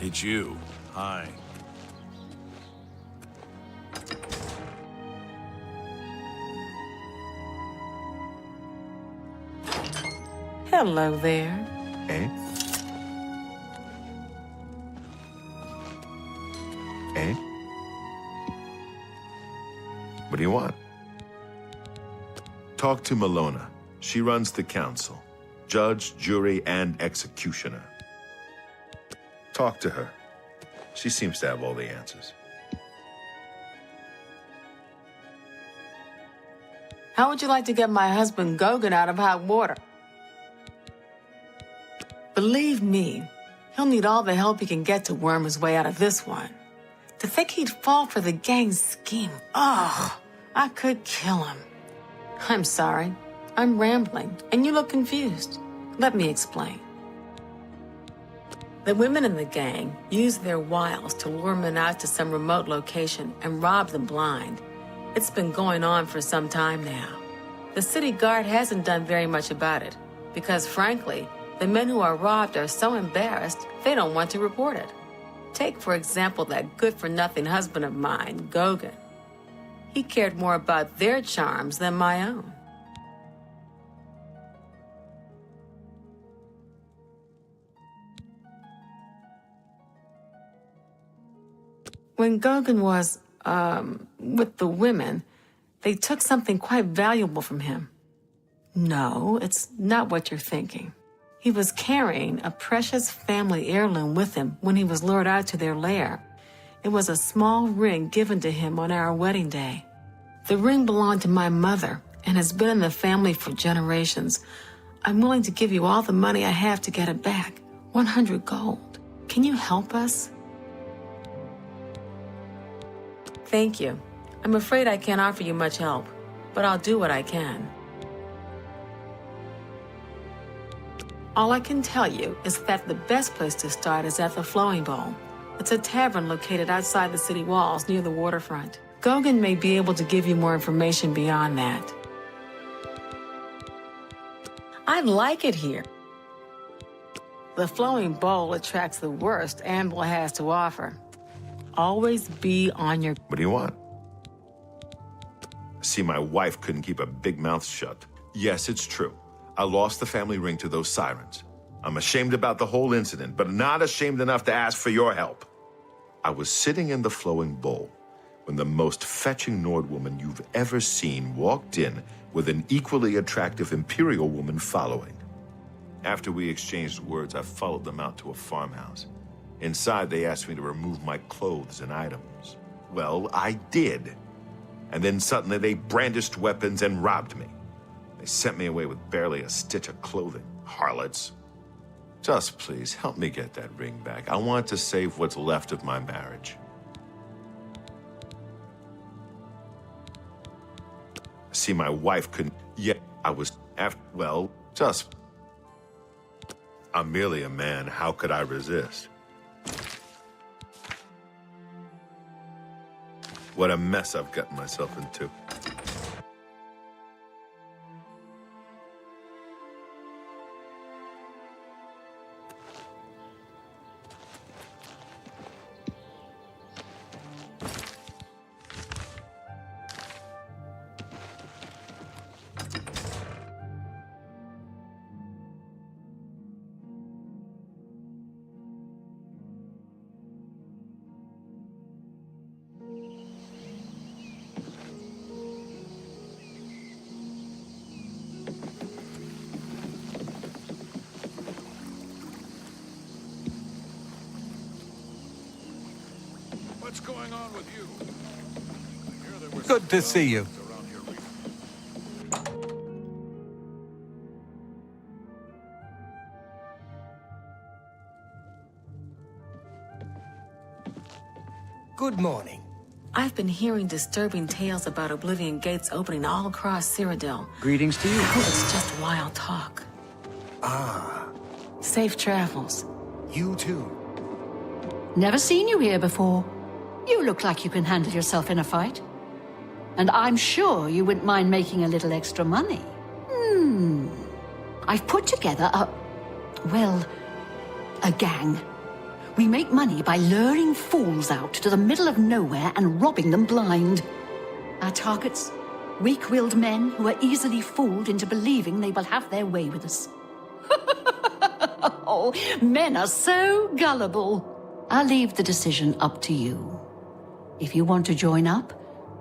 It's you. Hi. Hello there. Eh? Eh? What do you want? Talk to Malona. She runs the council. Judge, jury, and executioner. Talk to her. She seems to have all the answers. How would you like to get my husband Gogan out of hot water? Believe me, he'll need all the help he can get to worm his way out of this one. To think he'd fall for the gang's scheme, oh, I could kill him. I'm sorry, I'm rambling, and you look confused. Let me explain. The women in the gang use their wiles to lure men out to some remote location and rob them blind. It's been going on for some time now. The city guard hasn't done very much about it, because frankly, the men who are robbed are so embarrassed, they don't want to report it. Take, for example, that good-for-nothing husband of mine, Gogan. He cared more about their charms than my own. When Gogan was, with the women, they took something quite valuable from him. No, it's not what you're thinking. He was carrying a precious family heirloom with him when he was lured out to their lair. It was a small ring given to him on our wedding day. The ring belonged to my mother and has been in the family for generations. I'm willing to give you all the money I have to get it back, 100 gold. Can you help us? Thank you. I'm afraid I can't offer you much help, but I'll do what I can. All I can tell you is that the best place to start is at the Flowing Bowl. It's a tavern located outside the city walls near the waterfront. Gogan may be able to give you more information beyond that. I like it here. The Flowing Bowl attracts the worst Anvil has to offer. Always be on your... What do you want? See, my wife couldn't keep a big mouth shut. Yes, it's true. I lost the family ring to those sirens. I'm ashamed about the whole incident, but not ashamed enough to ask for your help. I was sitting in the Flowing Bowl when the most fetching Nord woman you've ever seen walked in with an equally attractive Imperial woman following. After we exchanged words, I followed them out to a farmhouse. Inside, they asked me to remove my clothes and items. Well, I did. And then suddenly they brandished weapons and robbed me. They sent me away with barely a stitch of clothing. Harlots. Just please, help me get that ring back. I want to save what's left of my marriage. See, my wife couldn't... Yet I was... Well, just... I'm merely a man. How could I resist? What a mess I've gotten myself into. What's going on with you? I hear there was Good to see you. around here recently. Good morning. I've been hearing disturbing tales about Oblivion gates opening all across Cyrodiil. Greetings to you. I hope it's just wild talk. Ah, Safe travels. you too. Never seen you here before. You look like you can handle yourself in a fight. And I'm sure you wouldn't mind making a little extra money. I've put together a gang. We make money by luring fools out to the middle of nowhere and robbing them blind. Our targets? Weak-willed men who are easily fooled into believing they will have their way with us. Oh, men are so gullible. I'll leave the decision up to you. If you want to join up,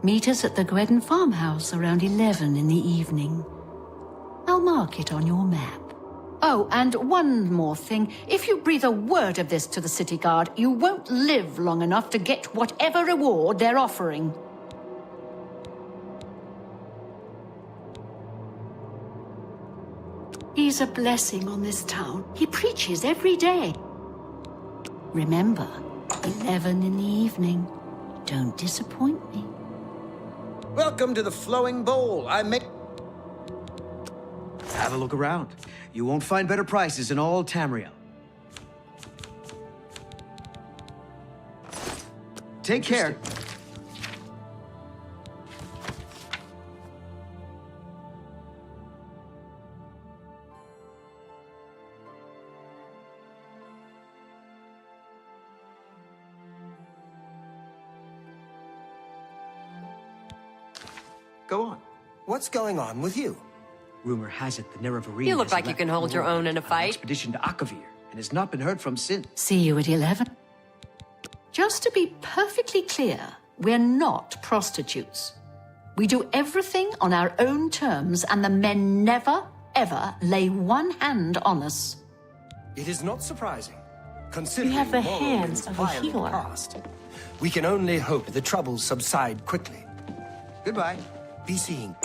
meet us at the Gwedden farmhouse around 11 in the evening. I'll mark it on your map. Oh, and one more thing. If you breathe a word of this to the city guard, you won't live long enough to get whatever reward they're offering. He's a blessing on this town. He preaches every day. Remember, 11 in the evening. Don't disappoint me. Welcome to the Flowing Bowl. Have a look around. You won't find better prices in all Tamriel. Take care. Go on. What's going on with you? Rumor has it the Nerevarine You look has like you left can hold your Lord own in a on an fight. expedition to Akavir and has not been heard from since. See you at 11. Just to be perfectly clear, we're not prostitutes. We do everything on our own terms, and the men never, ever lay one hand on us. It is not surprising, considering have the Morrowind's hands of a violent healer. past. We can only hope the troubles subside quickly. Goodbye. Be seeing.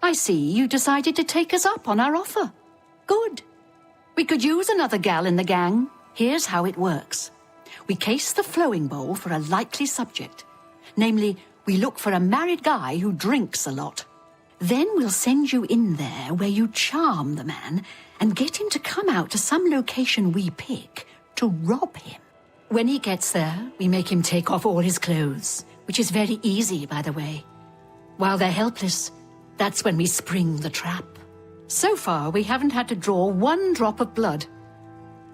I see you decided to take us up on our offer. Good. We could use another gal in the gang. Here's how it works. We case the flowing bowl for a likely subject. Namely, we look for a married guy who drinks a lot. Then we'll send you in there where you charm the man and get him to come out to some location we pick to rob him. When he gets there, we make him take off all his clothes, which is very easy, by the way. While they're helpless, that's when we spring the trap. So far, we haven't had to draw one drop of blood.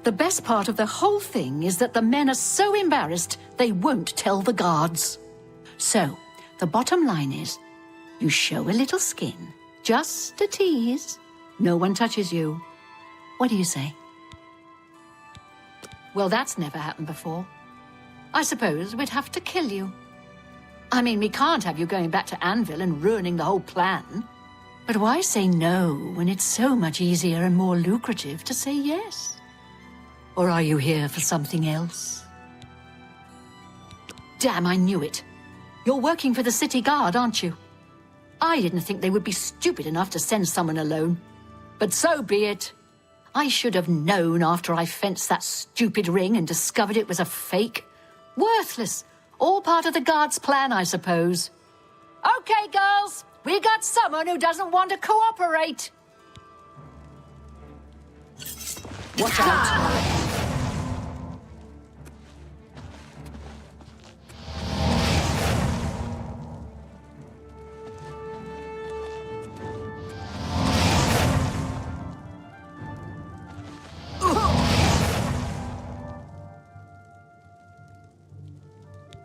The best part of the whole thing is that the men are so embarrassed they won't tell the guards. So, the bottom line is, you show a little skin, just a tease. No one touches you. What do you say? Well, that's never happened before. I suppose we'd have to kill you. I mean, we can't have you going back to Anvil and ruining the whole plan. But why say no when it's so much easier and more lucrative to say yes? Or are you here for something else? Damn, I knew it. You're working for the city guard, aren't you? I didn't think they would be stupid enough to send someone alone. But so be it. I should have known after I fenced that stupid ring and discovered it was a fake. Worthless. All part of the guard's plan, I suppose. Okay, girls. We got someone who doesn't want to cooperate. Watch out.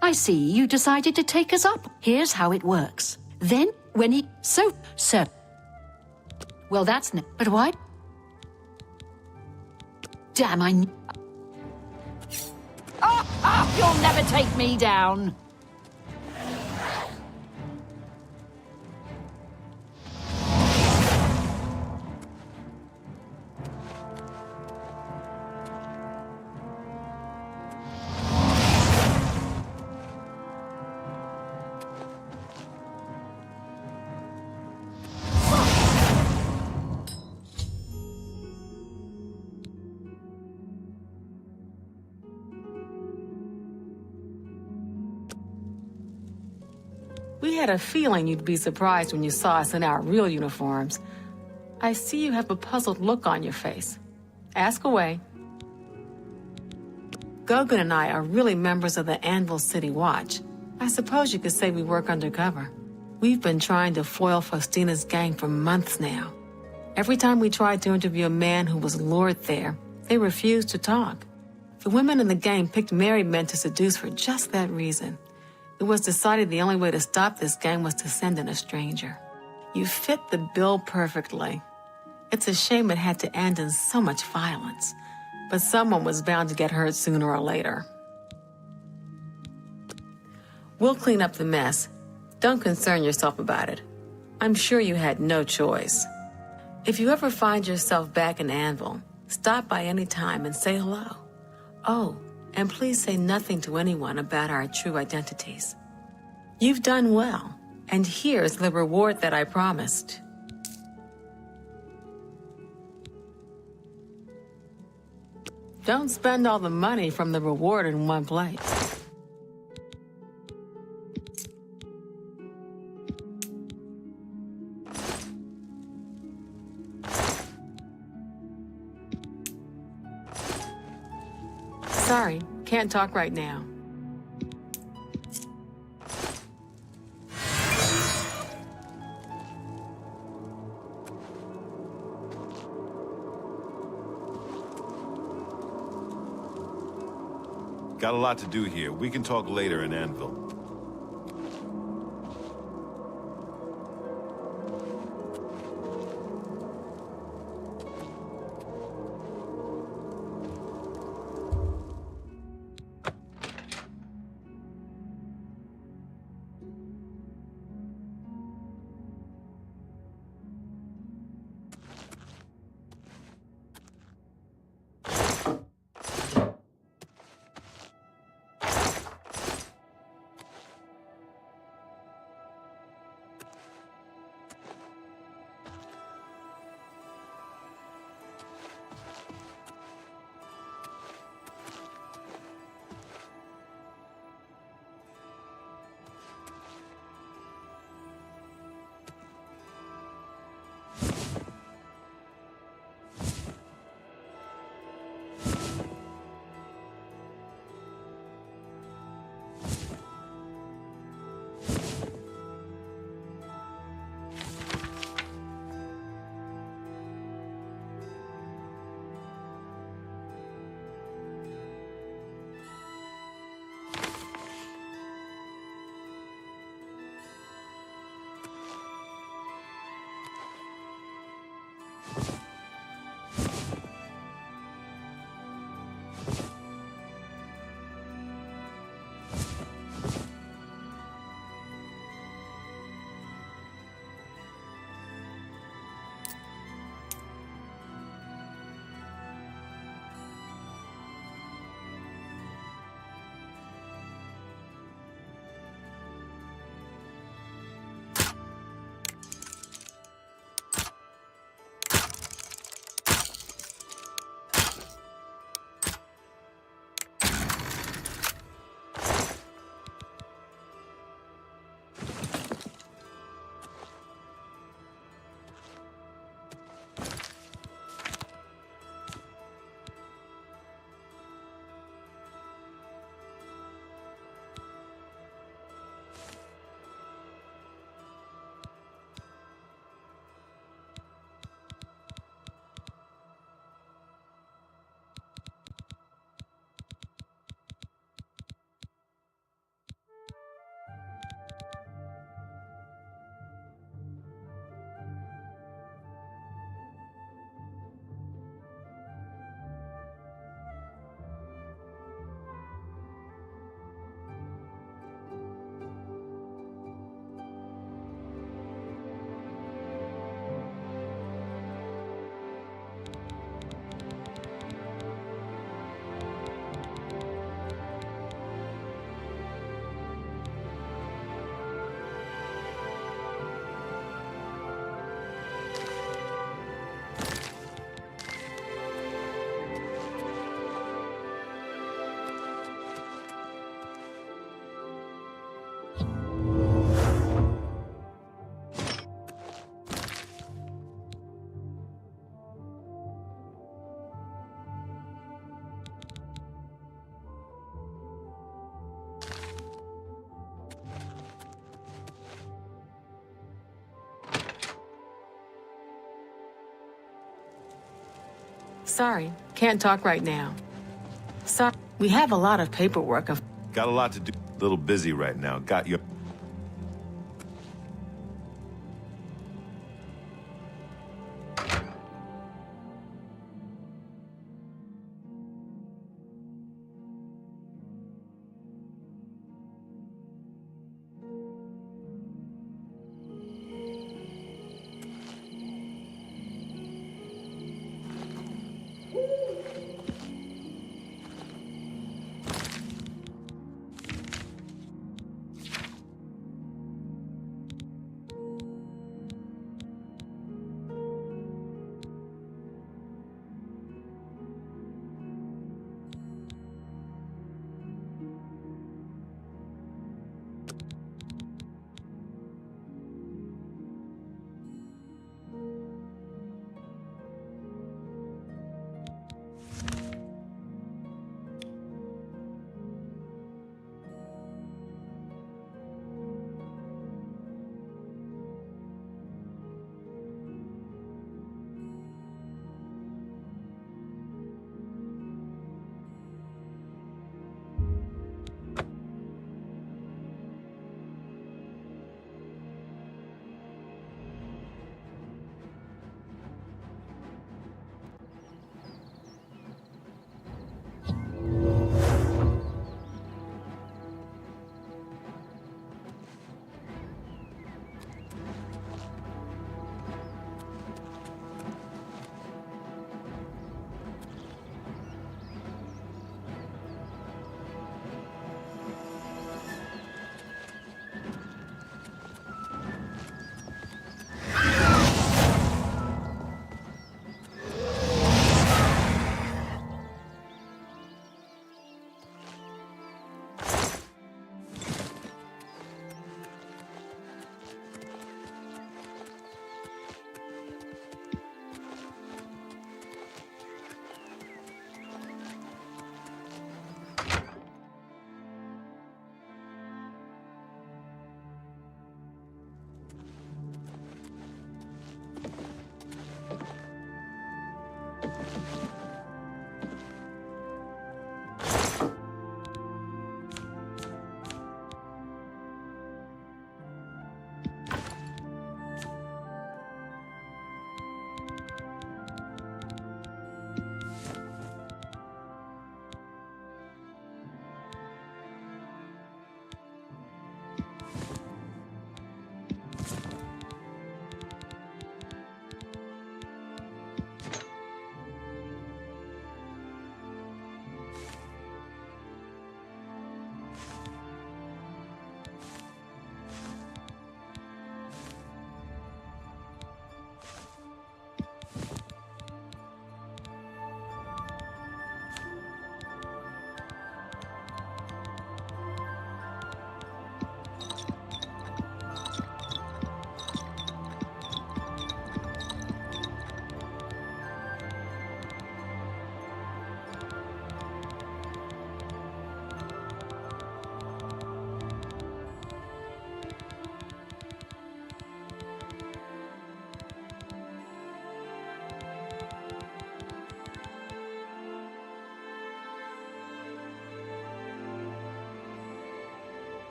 I see you decided to take us up. Here's how it works. Then, when he... So... Well, that's... But why? Damn, you'll never take me down. We had a feeling you'd be surprised when you saw us in our real uniforms. I see you have a puzzled look on your face. Ask away. Gogan and I are really members of the Anvil City Watch. I suppose you could say we work undercover. We've been trying to foil Faustina's gang for months now. Every time we tried to interview a man who was lured there, they refused to talk. The women in the gang picked married men to seduce for just that reason. It was decided the only way to stop this gang was to send in a stranger. You fit the bill perfectly. It's a shame it had to end in so much violence, but someone was bound to get hurt sooner or later. We'll clean up the mess. Don't concern yourself about it. I'm sure you had no choice. If you ever find yourself back in Anvil, stop by any time and say hello. Oh, and please say nothing to anyone about our true identities. You've done well, and here's the reward that I promised. Don't spend all the money from the reward in one place. Sorry, can't talk right now. Got a lot to do here. We can talk later in Anvil. Sorry, can't talk right now. Sorry, we have a lot of paperwork of... Got a lot to do. Little busy right now. Got you.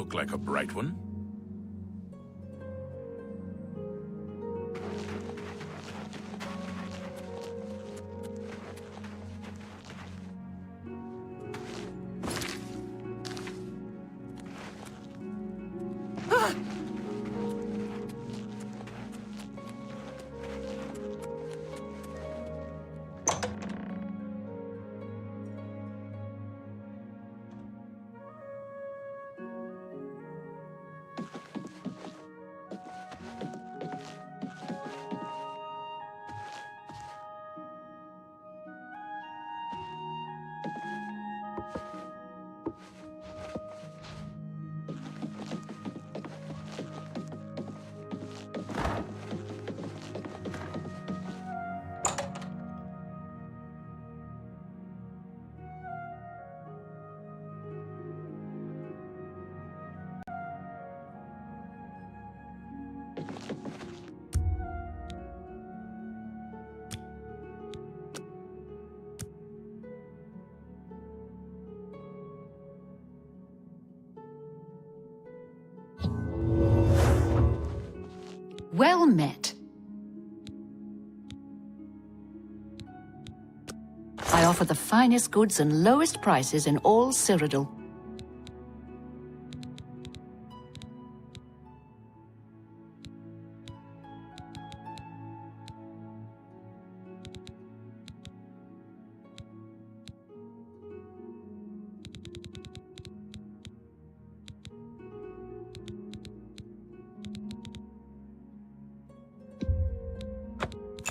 look like a bright one. Well met. I offer the finest goods and lowest prices in all Cyrodiil.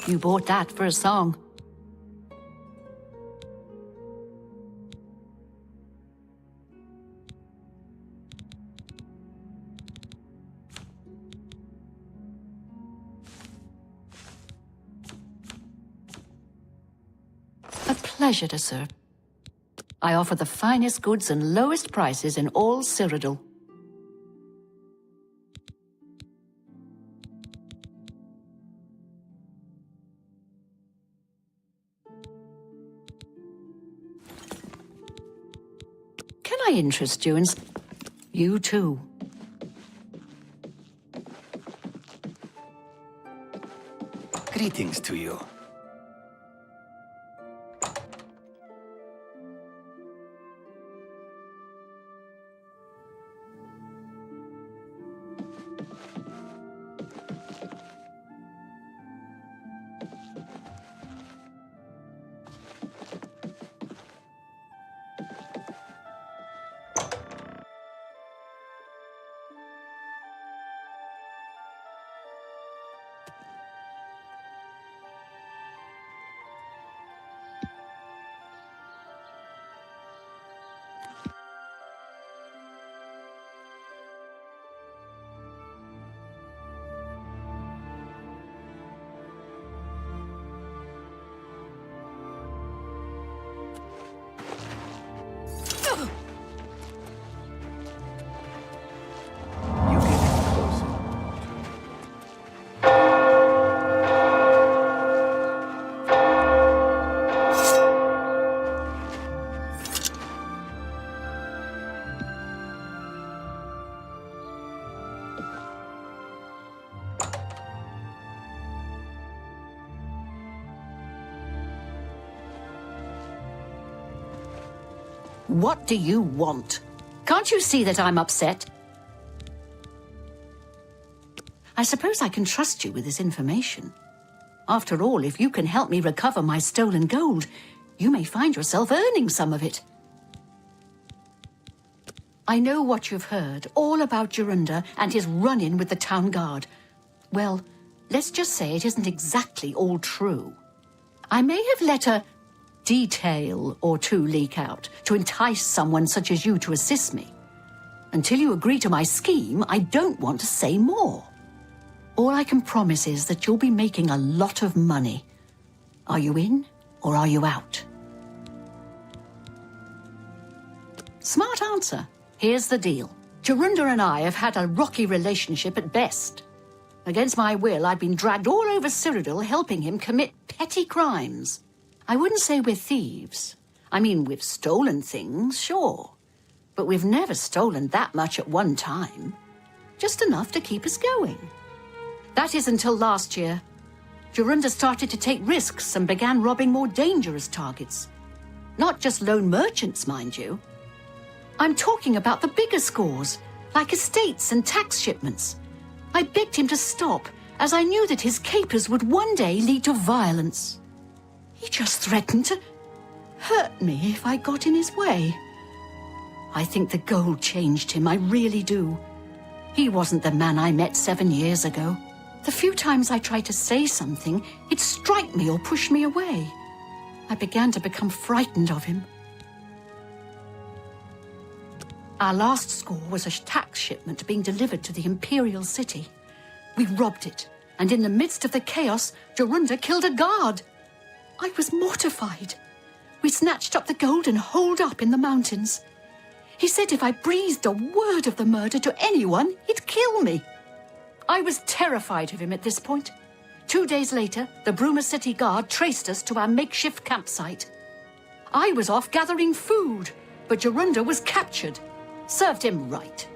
You bought that for a song. A pleasure to serve. I offer the finest goods and lowest prices in all Cyrodiil. Can I interest you in... You too. Greetings to you. What do you want? Can't you see that I'm upset? I suppose I can trust you with this information. After all, if you can help me recover my stolen gold, you may find yourself earning some of it. I know what you've heard, all about Jorunda and his run-in with the town guard. Well, let's just say it isn't exactly all true. I may have let a detail or two leak out to entice someone such as you to assist me. Until you agree to my scheme, I don't want to say more. All I can promise is that you'll be making a lot of money. Are you in or are you out? Smart answer. Here's the deal. Jorunda and I have had a rocky relationship at best. Against my will, I've been dragged all over Cyrodiil helping him commit petty crimes. I wouldn't say we're thieves. I mean, we've stolen things, sure. but we've never stolen that much at one time. Just enough to keep us going. That is until last year. Jorunda started to take risks and began robbing more dangerous targets. Not just lone merchants, mind you. I'm talking about the bigger scores, like estates and tax shipments. I begged him to stop, as I knew that his capers would one day lead to violence. He just threatened to hurt me if I got in his way. I think the gold changed him, I really do. He wasn't the man I met 7 years ago. The few times I tried to say something, he'd strike me or push me away. I began to become frightened of him. Our last score was a tax shipment being delivered to the Imperial City. We robbed it, and in the midst of the chaos, Jorunda killed a guard. I was mortified. We snatched up the gold and holed up in the mountains. He said if I breathed a word of the murder to anyone, he'd kill me. I was terrified of him at this point. 2 days later, the Bruma City Guard traced us to our makeshift campsite. I was off gathering food, but Jorunda was captured. Served him right.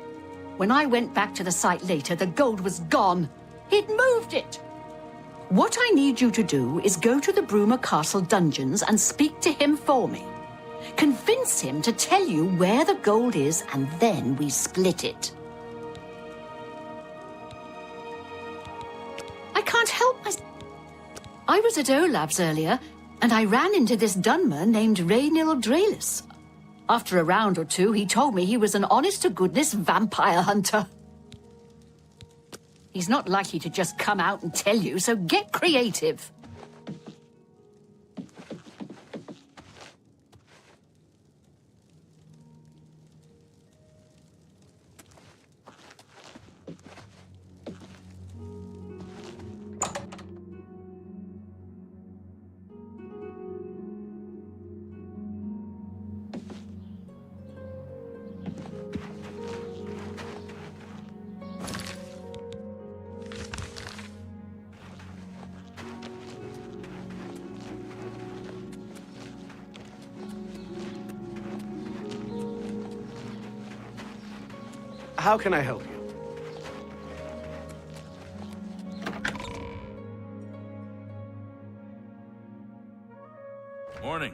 When I went back to the site later, the gold was gone. He'd moved it. What I need you to do is go to the Bruma Castle dungeons and speak to him for me. Convince him to tell you where the gold is, and then we split it. I can't help myself. I was at Olaf's earlier, and I ran into this Dunmer named Raynil Draelis. After a round or two, he told me he was an honest-to-goodness vampire hunter. He's not likely to just come out and tell you, so get creative. How can I help you? Morning.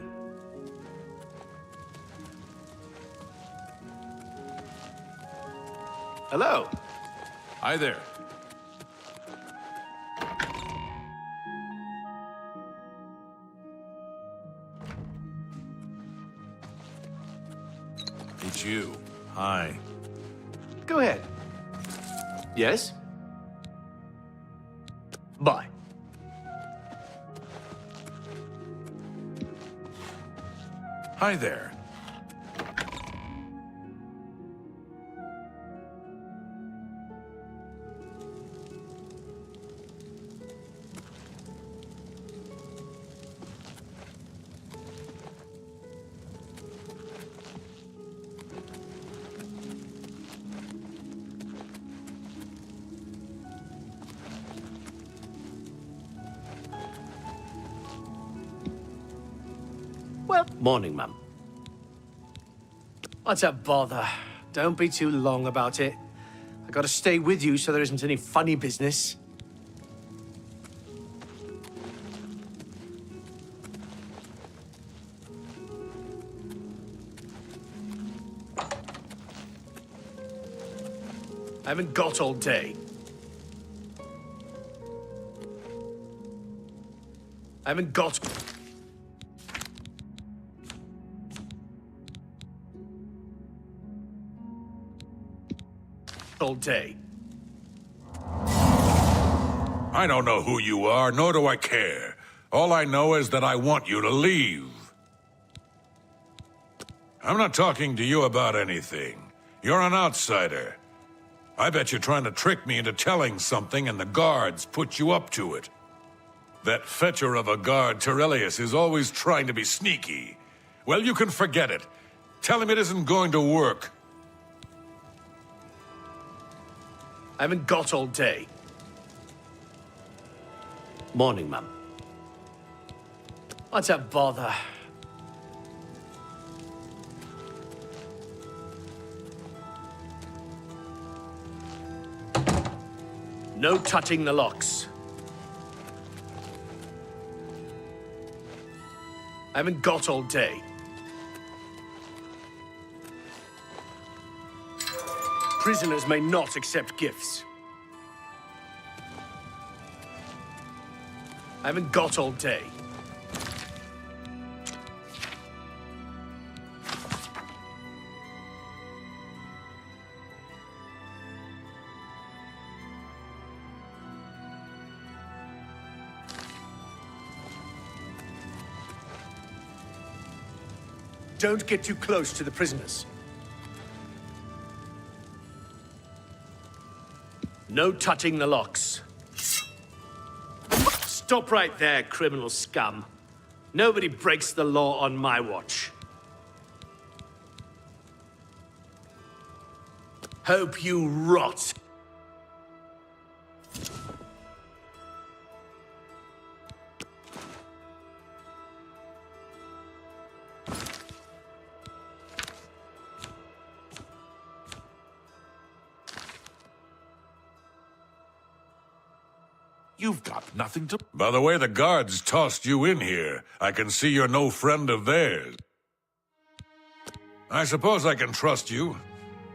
Hello. Hi there. It's you. Hi. Go ahead. Yes? Bye. Hi there. Well, morning, ma'am. What's a bother? Don't be too long about it. I gotta stay with you so there isn't any funny business. I haven't got all day. I haven't got... all day. I don't know who you are, nor do I care. All I know is that I want you to leave. I'm not talking to you about anything. You're an outsider. I bet you're trying to trick me into telling something and the guards put you up to it. That fetcher of a guard, Terelius, is always trying to be sneaky. Well, you can forget it. Tell him it isn't going to work. I haven't got all day. Morning, ma'am. What's a bother? No touching the locks. I haven't got all day. Prisoners may not accept gifts. I haven't got all day. Don't get too close to the prisoners. No touching the locks. Stop right there, criminal scum. Nobody breaks the law on my watch. Hope you rot. You've got nothing to... By the way the guards tossed you in here, I can see you're no friend of theirs. I suppose I can trust you.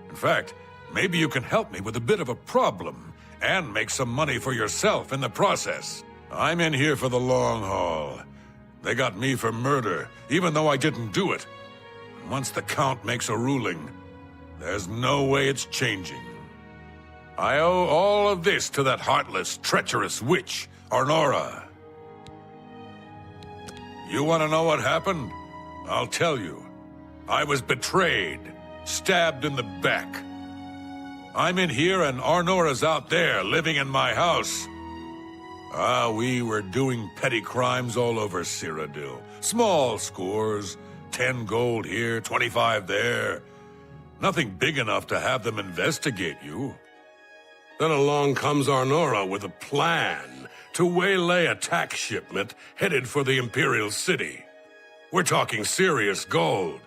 In fact, maybe you can help me with a bit of a problem, and make some money for yourself in the process. I'm in here for the long haul. They got me for murder, even though I didn't do it. Once the Count makes a ruling, there's no way it's changing. I owe all of this to that heartless, treacherous witch, Arnora. You want to know what happened? I'll tell you. I was betrayed, stabbed in the back. I'm in here and Arnora's out there, living in my house. We were doing petty crimes all over Cyrodiil. Small scores, 10 gold here, 25 there. Nothing big enough to have them investigate you. Then along comes Arnora with a plan to waylay a tax shipment headed for the Imperial City. We're talking serious gold,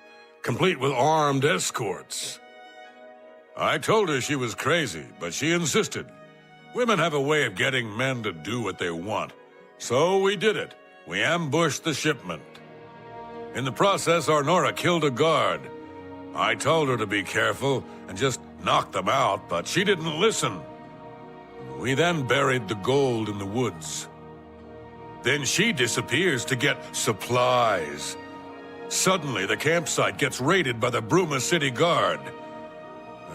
complete with armed escorts. I told her she was crazy, but she insisted. Women have a way of getting men to do what they want. So we did it. We ambushed the shipment. In the process, Arnora killed a guard. I told her to be careful and just knock them out, but she didn't listen. We then buried the gold in the woods. Then she disappears to get supplies. Suddenly, the campsite gets raided by the Bruma City Guard.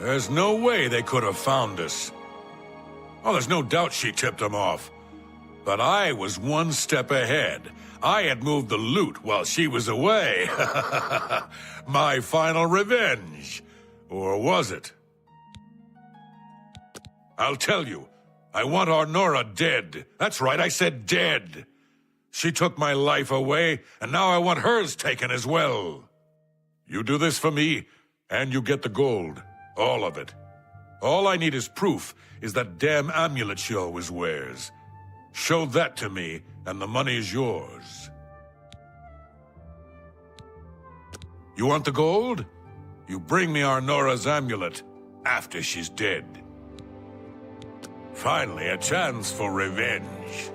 There's no way they could have found us. Oh, there's no doubt she tipped them off. But I was one step ahead. I had moved the loot while she was away. My final revenge. Or was it? I'll tell you. I want Arnora dead. That's right, I said dead. She took my life away, and now I want hers taken as well. You do this for me, and you get the gold. All of it. All I need is proof is that damn amulet she always wears. Show that to me, and the money's yours. You want the gold? You bring me Arnora's amulet after she's dead. Finally, a chance for revenge.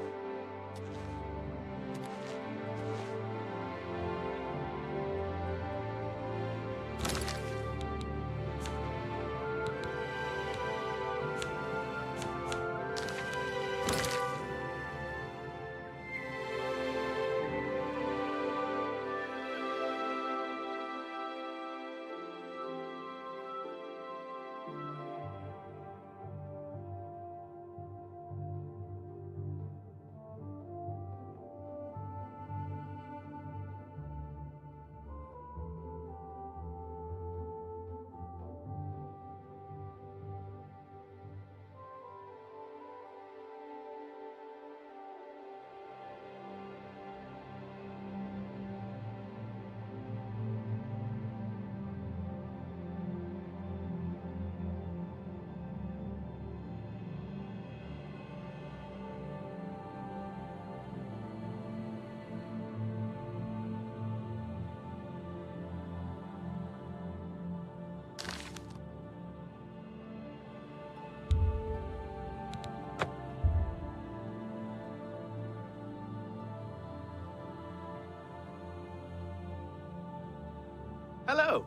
Hello.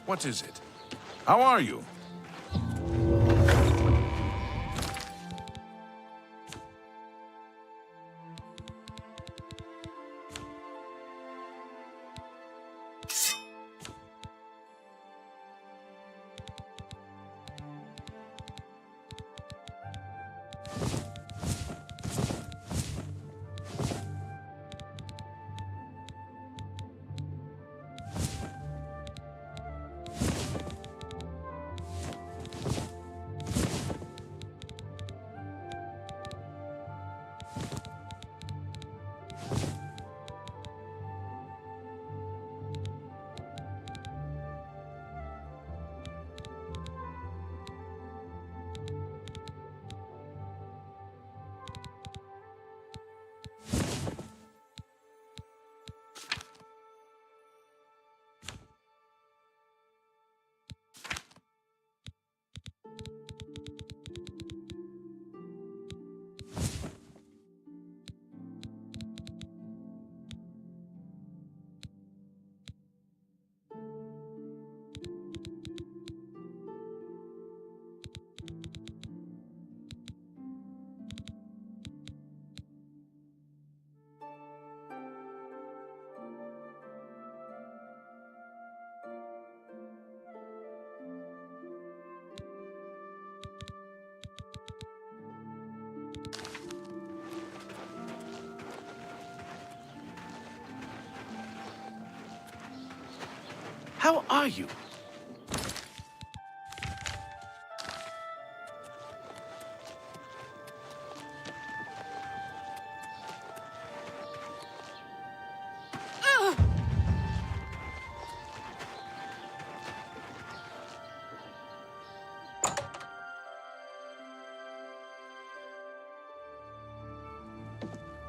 What is it? How are you? How are you?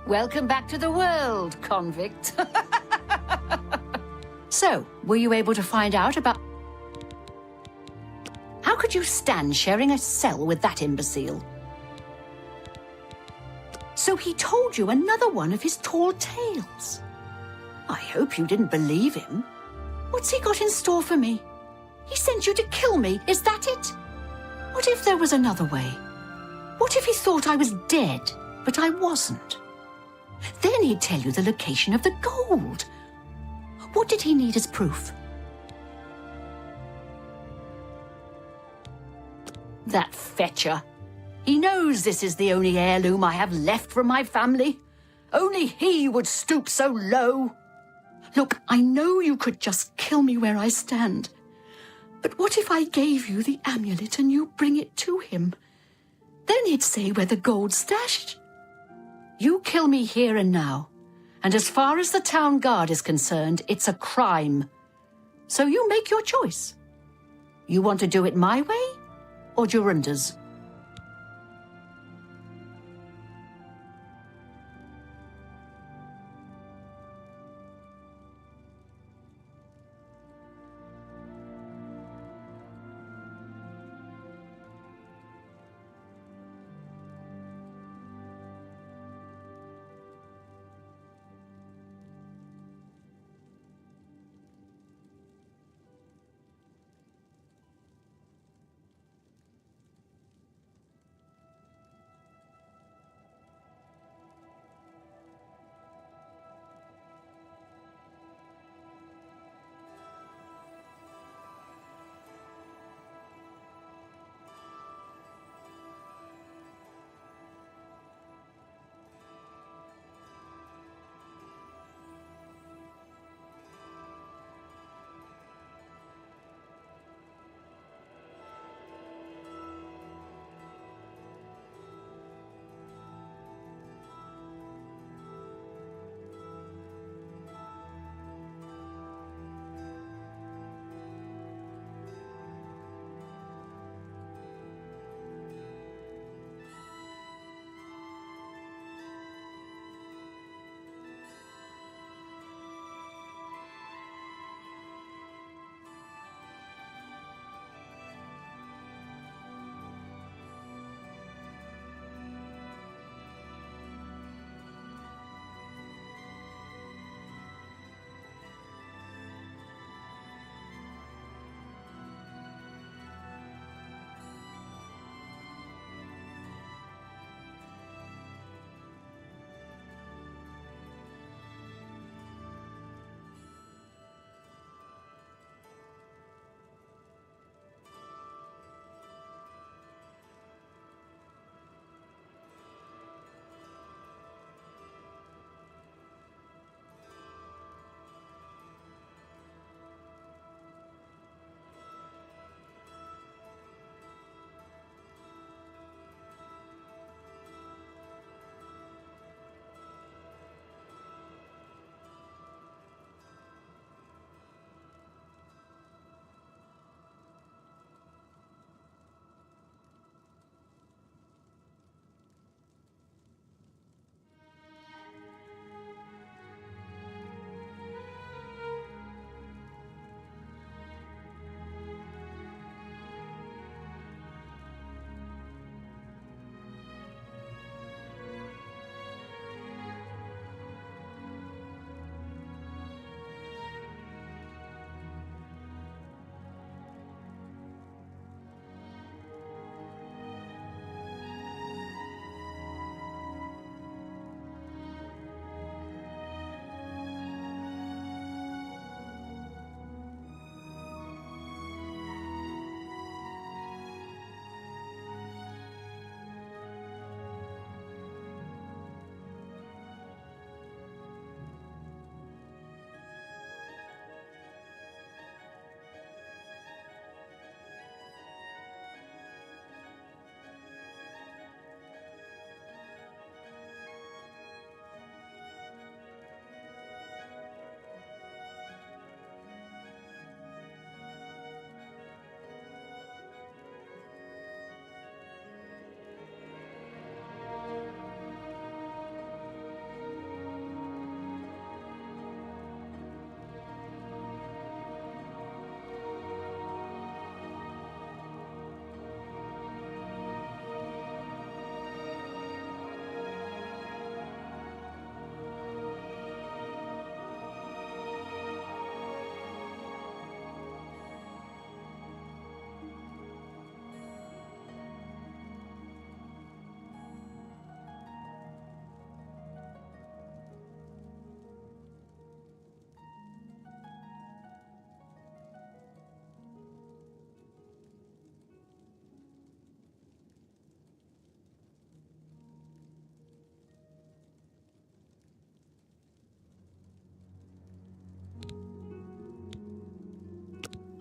Welcome back to the world, convict. So, were you able to find out about... How could you stand sharing a cell with that imbecile? So he told you another one of his tall tales. I hope you didn't believe him. What's he got in store for me? He sent you to kill me, is that it? What if there was another way? What if he thought I was dead, but I wasn't? Then he'd tell you the location of the gold. What did he need as proof? That fetcher. He knows this is the only heirloom I have left from my family. Only he would stoop so low. Look, I know you could just kill me where I stand. But what if I gave you the amulet and you bring it to him? Then he'd say where the gold's stashed. You kill me here and now. And as far as the town guard is concerned, it's a crime. So you make your choice. You want to do it my way or Jorunda's?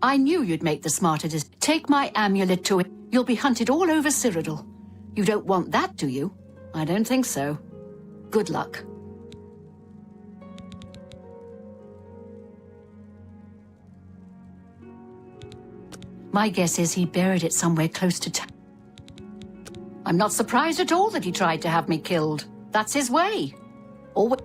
I knew you'd make the smarter decision. Take my amulet to it. You'll be hunted all over Cyrodiil. You don't want that, do you? I don't think so. Good luck. My guess is he buried it somewhere close to town. I'm not surprised at all that he tried to have me killed. That's his way. Always.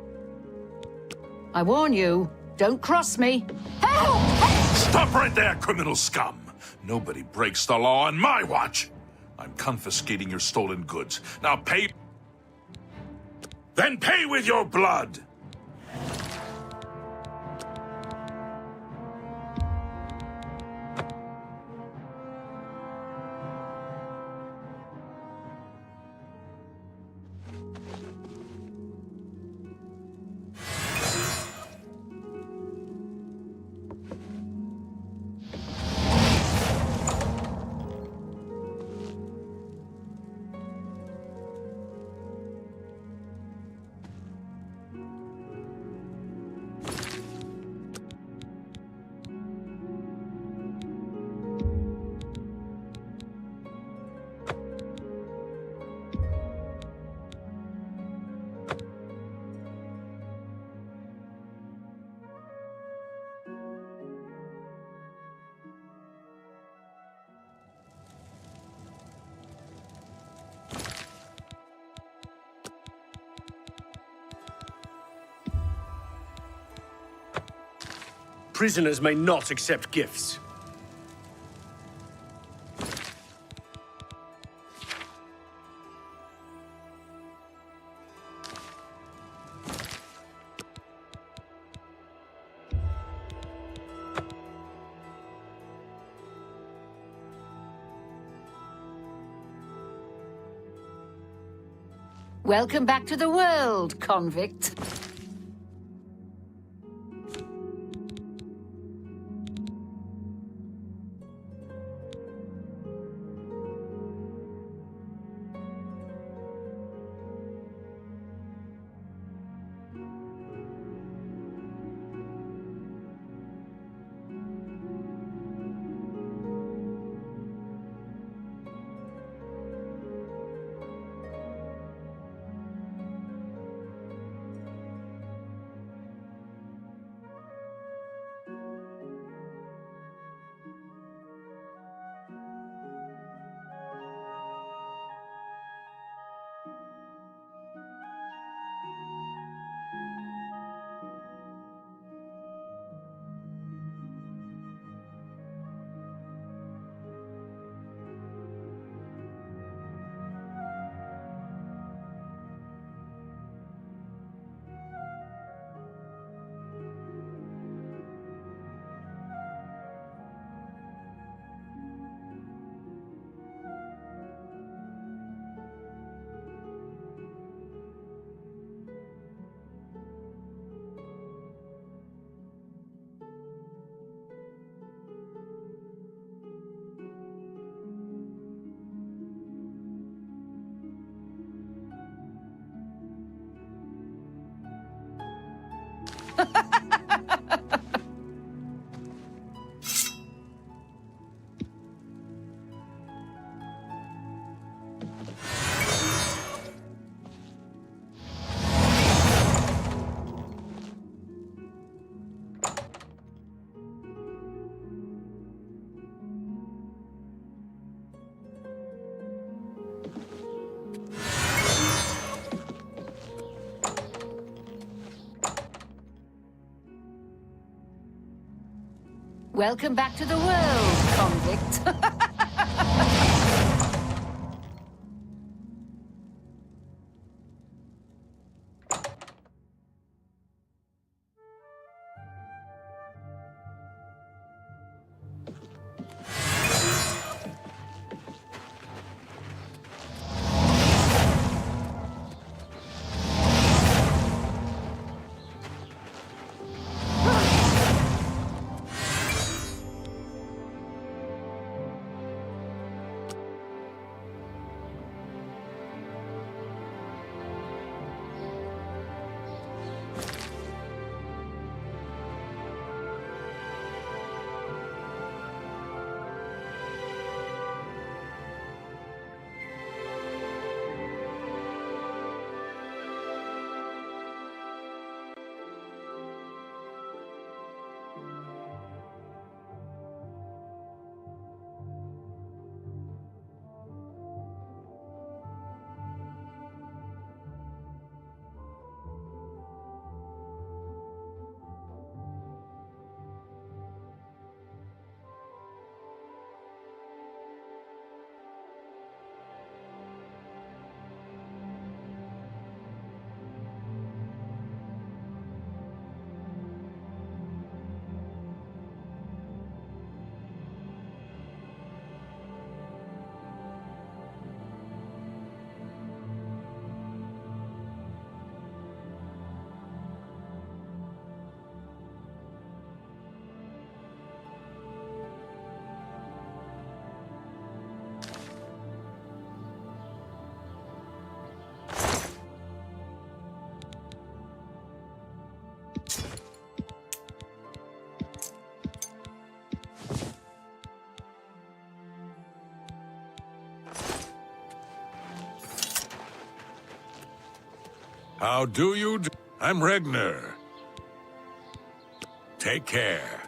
I warn you, don't cross me. Help! Stop right there, criminal scum! Nobody breaks the law on my watch! I'm confiscating your stolen goods. Now pay... Then pay with your blood! Prisoners may not accept gifts. Welcome back to the world, convict. Welcome back to the world, convict. How do you? I'm Regner. Take care.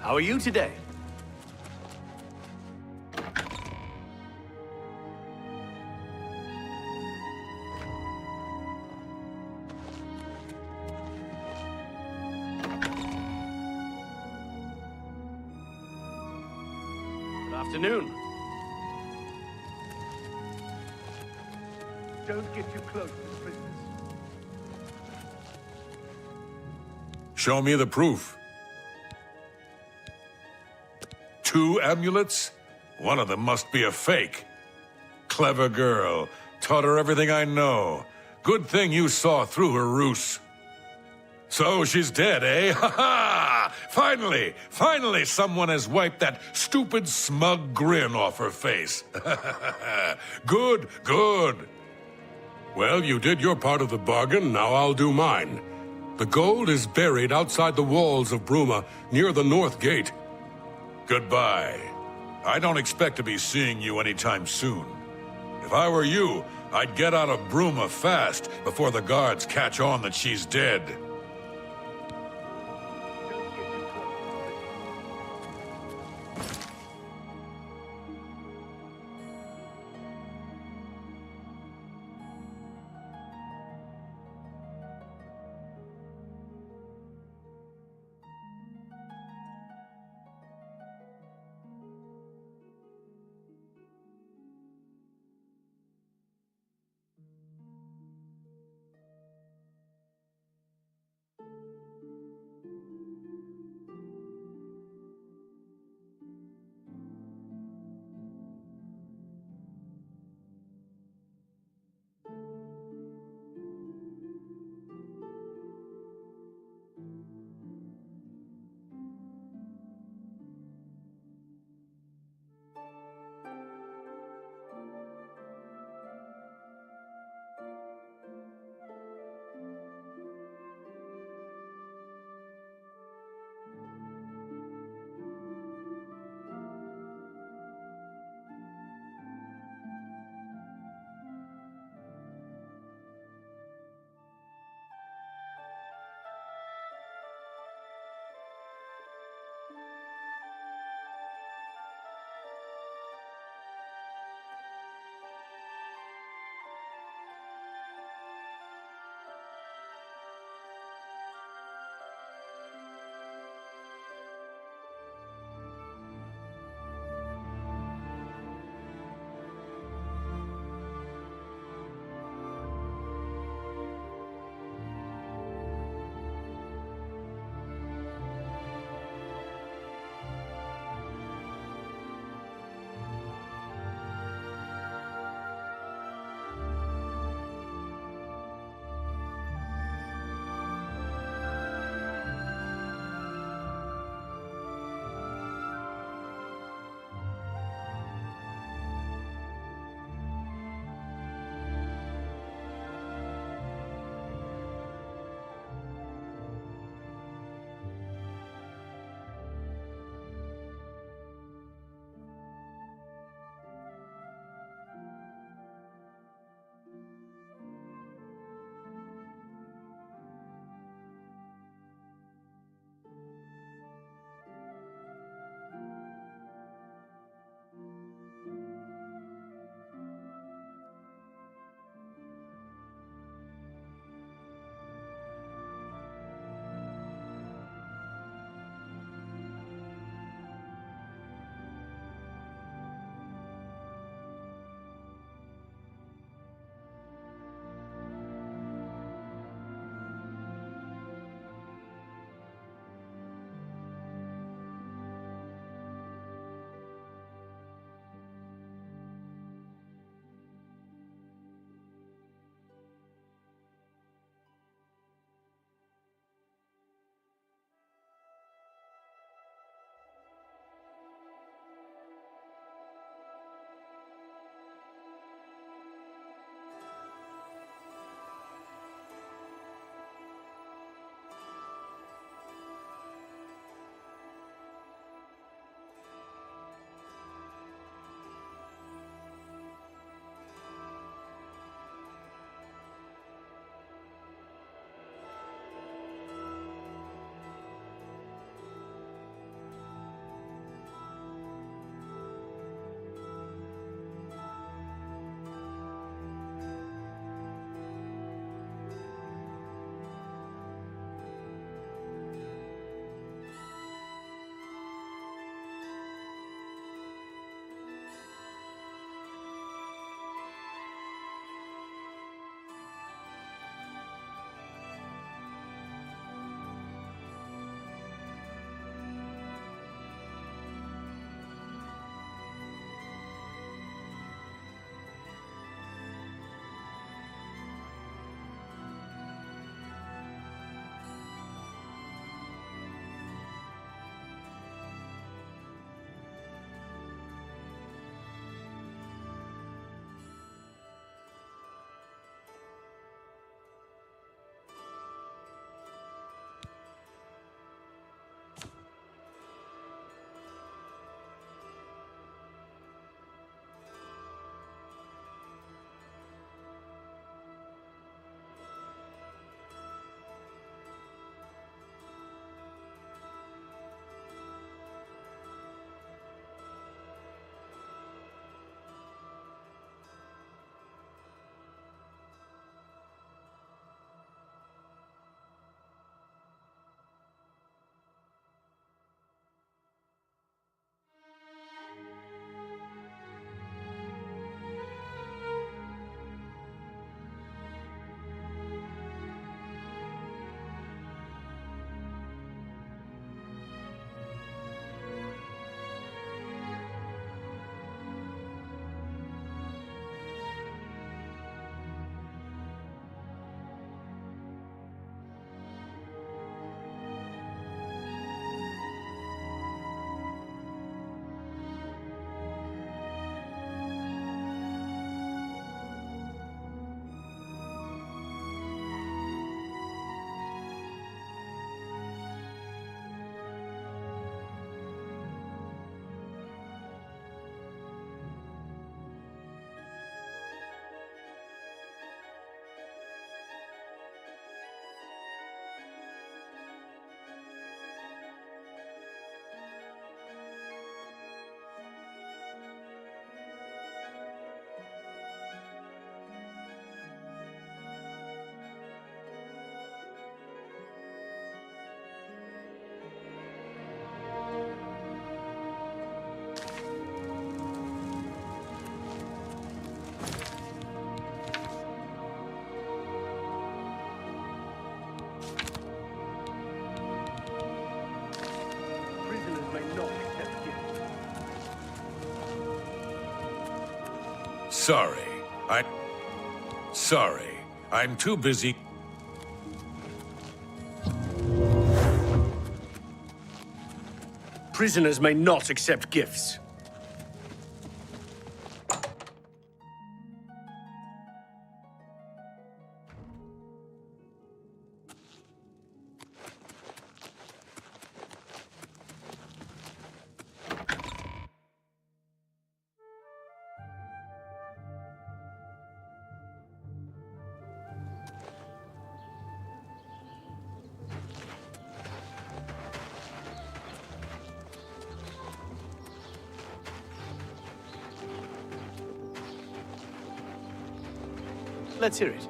How are you today? Good afternoon. Don't get too close to the prisoners. Show me the proof. 2 amulets? One of them must be a fake. Clever girl. Taught her everything I know. Good thing you saw through her ruse. So she's dead, eh? Ha ha! Finally someone has wiped that stupid, smug grin off her face. Good. Well, you did your part of the bargain, now I'll do mine. The gold is buried outside the walls of Bruma, near the north gate. Goodbye. I don't expect to be seeing you anytime soon. If I were you, I'd get out of Bruma fast before the guards catch on that she's dead. Sorry. Sorry. I'm too busy. Prisoners may not accept gifts. Let's hear it.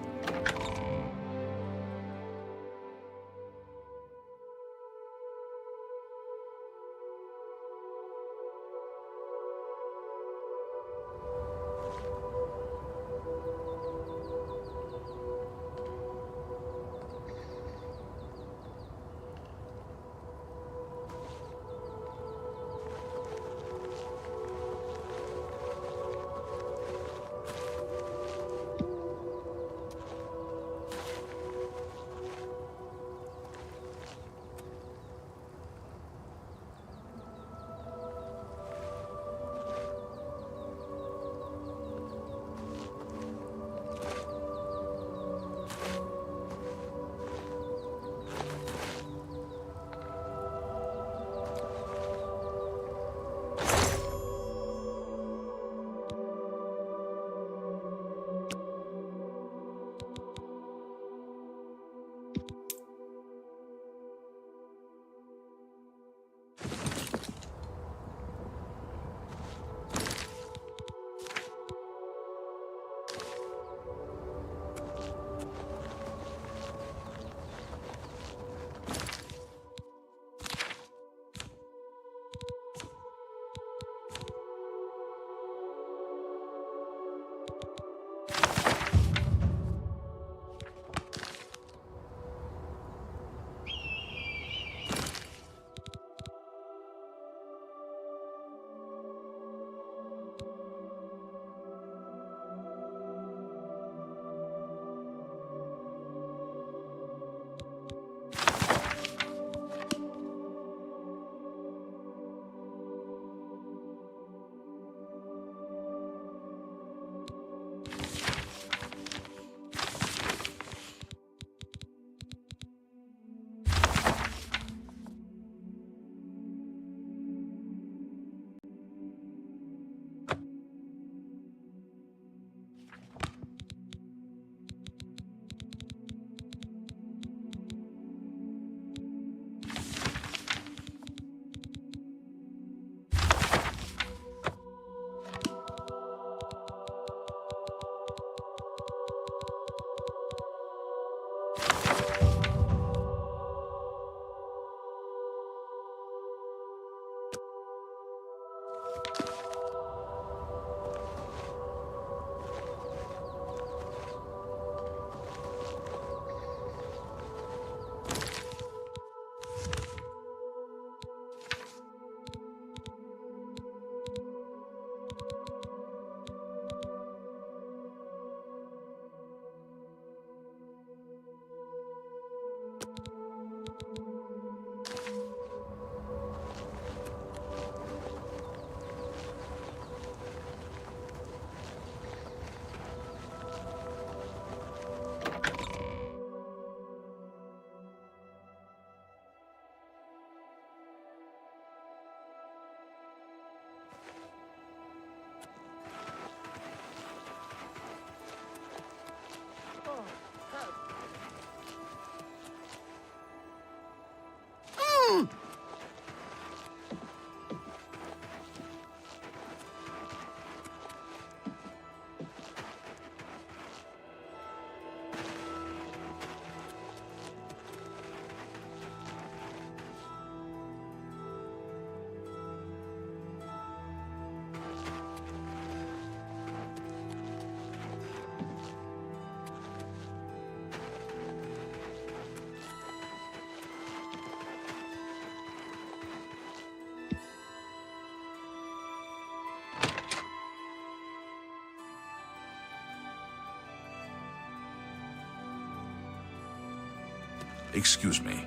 Excuse me.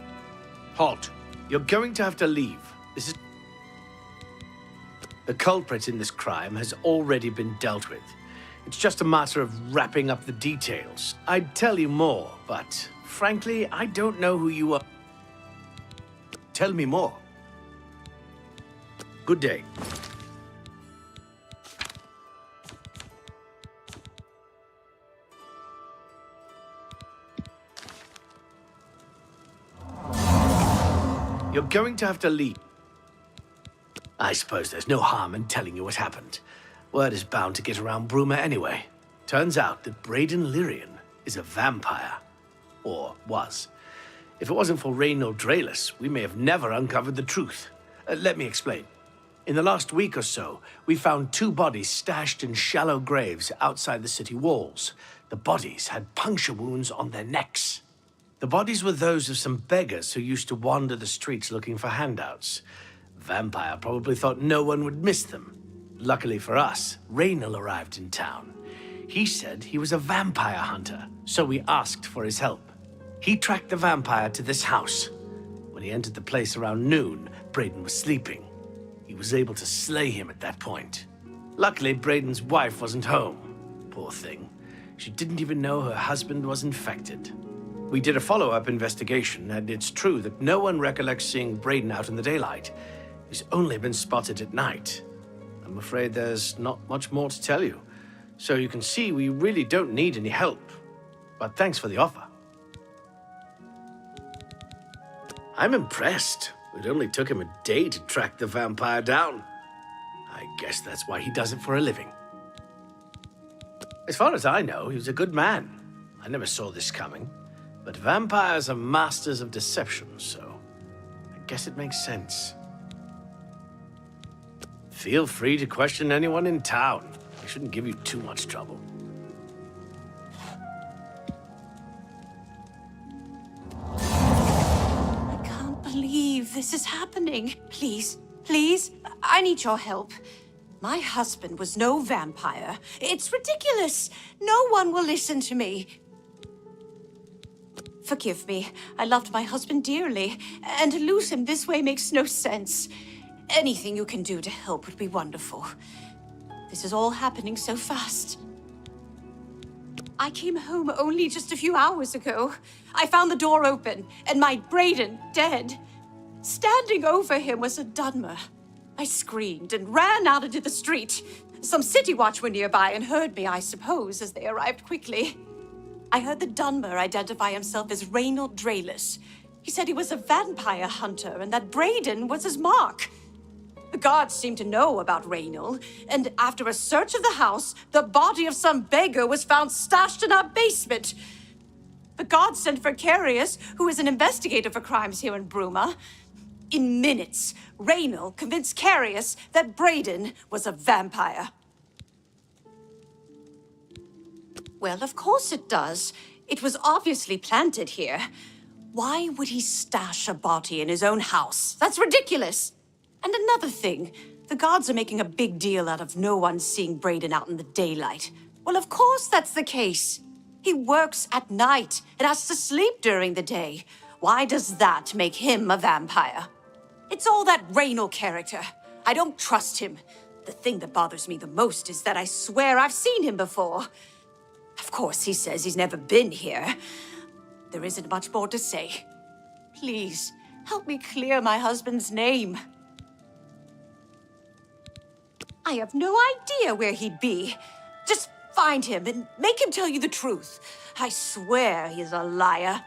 Halt. You're going to have to leave. This is... The culprit in this crime has already been dealt with. It's just a matter of wrapping up the details. I'd tell you more, but frankly, I don't know who you are. Tell me more. Good day. You're going to have to leave. I suppose there's no harm in telling you what happened. Word is bound to get around Bruma anyway. Turns out that Braden Lyrian is a vampire. Or was. If it wasn't for Reynold Draelus, we may have never uncovered the truth. Let me explain. In the last week or so, we found 2 bodies stashed in shallow graves outside the city walls. The bodies had puncture wounds on their necks. The bodies were those of some beggars who used to wander the streets looking for handouts. Vampire probably thought no one would miss them. Luckily for us, Reynold arrived in town. He said he was a vampire hunter, so we asked for his help. He tracked the vampire to this house. When he entered the place around noon, Braden was sleeping. He was able to slay him at that point. Luckily, Braden's wife wasn't home. Poor thing. She didn't even know her husband was infected. We did a follow-up investigation, and it's true that no one recollects seeing Braden out in the daylight. He's only been spotted at night. I'm afraid there's not much more to tell you. So you can see we really don't need any help. But thanks for the offer. I'm impressed. It only took him a day to track the vampire down. I guess that's why he does it for a living. As far as I know, he was a good man. I never saw this coming. But vampires are masters of deception, so I guess it makes sense. Feel free to question anyone in town. I shouldn't give you too much trouble. I can't believe this is happening. Please, please, I need your help. My husband was no vampire. It's ridiculous. No one will listen to me. Forgive me. I loved my husband dearly, and to lose him this way makes no sense. Anything you can do to help would be wonderful. This is all happening so fast. I came home only just a few hours ago. I found the door open, and my Braden dead. Standing over him was a Dunmer. I screamed and ran out into the street. Some city watch were nearby and heard me, I suppose, as they arrived quickly. I heard the Dunmer identify himself as Reynold Draelus. He said he was a vampire hunter and that Braden was his mark. The guards seemed to know about Reynold, and after a search of the house, the body of some beggar was found stashed in our basement. The guards sent for Carius, who is an investigator for crimes here in Bruma. In minutes, Reynold convinced Carius that Braden was a vampire. Well, of course it does. It was obviously planted here. Why would he stash a body in his own house? That's ridiculous. And another thing, the guards are making a big deal out of no one seeing Braden out in the daylight. Well, of course that's the case. He works at night and has to sleep during the day. Why does that make him a vampire? It's all that Reynold character. I don't trust him. The thing that bothers me the most is that I swear I've seen him before. Of course, he says he's never been here. There isn't much more to say. Please, help me clear my husband's name. I have no idea where he'd be. Just find him and make him tell you the truth. I swear he's a liar.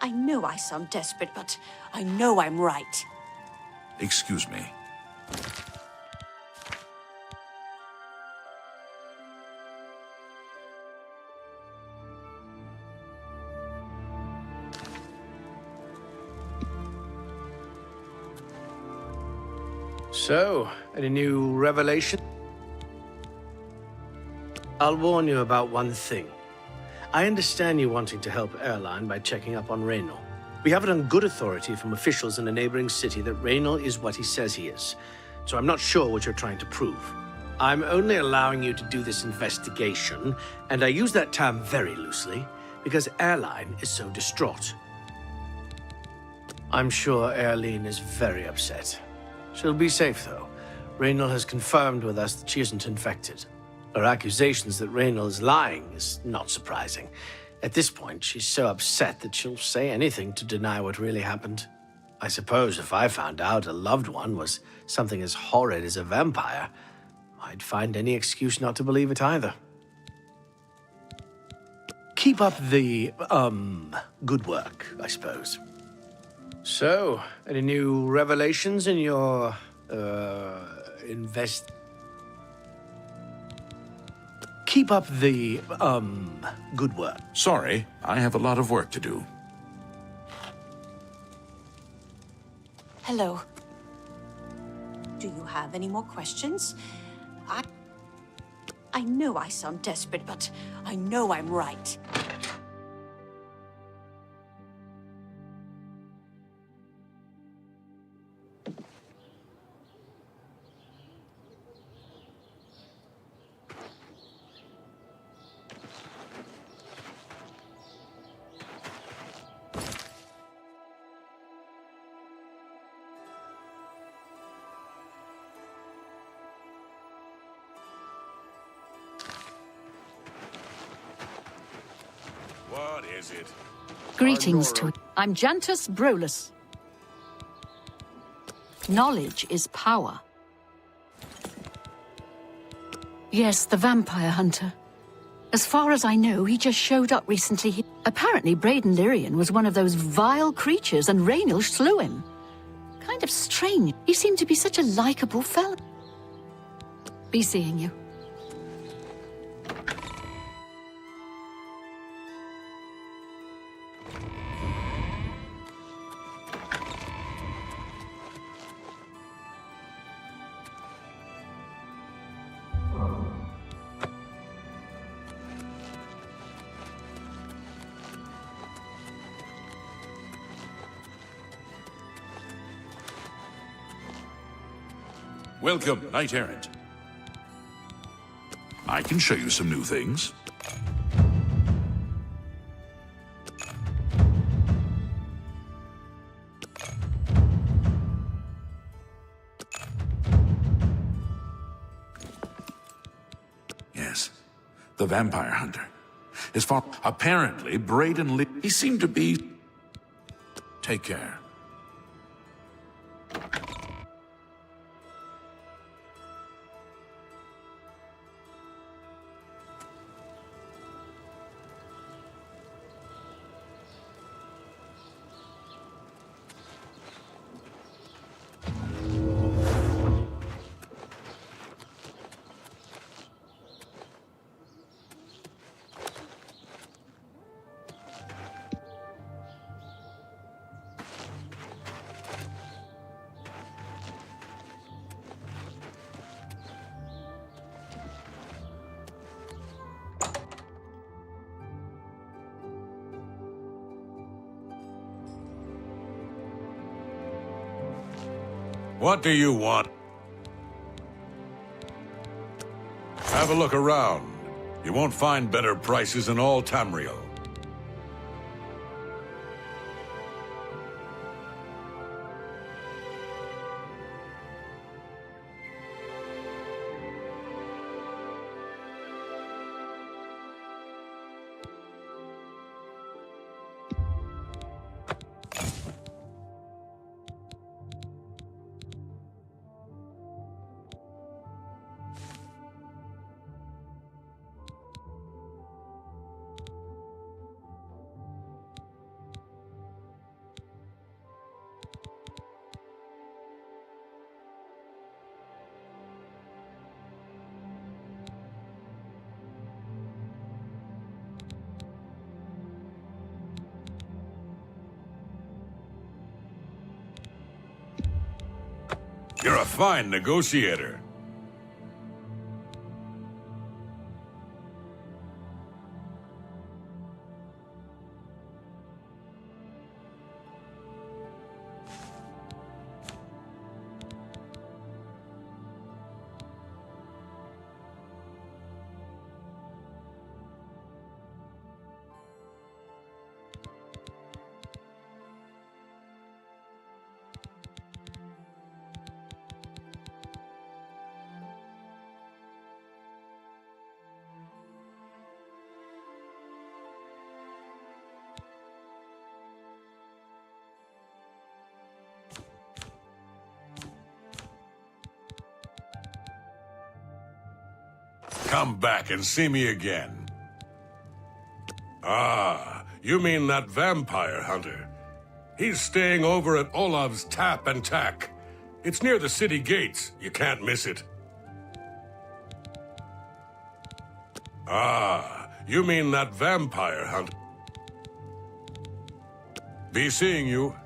I know I sound desperate, but I know I'm right. Excuse me. So, any new revelation? I'll warn you about one thing. I understand you wanting to help Erline by checking up on Reynold. We have it on good authority from officials in a neighboring city that Reynold is what he says he is. So I'm not sure what you're trying to prove. I'm only allowing you to do this investigation, and I use that term very loosely, because Airline is so distraught. I'm sure Airline is very upset. She'll be safe, though. Raynal has confirmed with us that she isn't infected. Her accusations that Raynal is lying is not surprising. At this point, she's so upset that she'll say anything to deny what really happened. I suppose if I found out a loved one was something as horrid as a vampire, I'd find any excuse not to believe it either. Keep up the, good work, I suppose. So, any new revelations in your, Keep up the, good work. Sorry, I have a lot of work to do. Hello. Do you have any more questions? I know I sound desperate, but I know I'm right. What is it? Greetings to... I'm Jantus Brolus. Knowledge is power. Yes, the vampire hunter. As far as I know, he just showed up recently. Apparently, Braden Lyrian was one of those vile creatures and Raynal slew him. Kind of strange. He seemed to be such a likable fellow. Be seeing you. Welcome, Knight Errant. I can show you some new things. Yes, the vampire hunter. His father, apparently, Braden Lee. He seemed to be... Take care. What do you want? Have a look around. You won't find better prices in all Tamriel. You're a fine negotiator. Come back and see me again. Ah, you mean that vampire hunter. He's staying over at Olav's Tap and Tack. It's near the city gates. You can't miss it. Ah, you mean that vampire hunter. Be seeing you.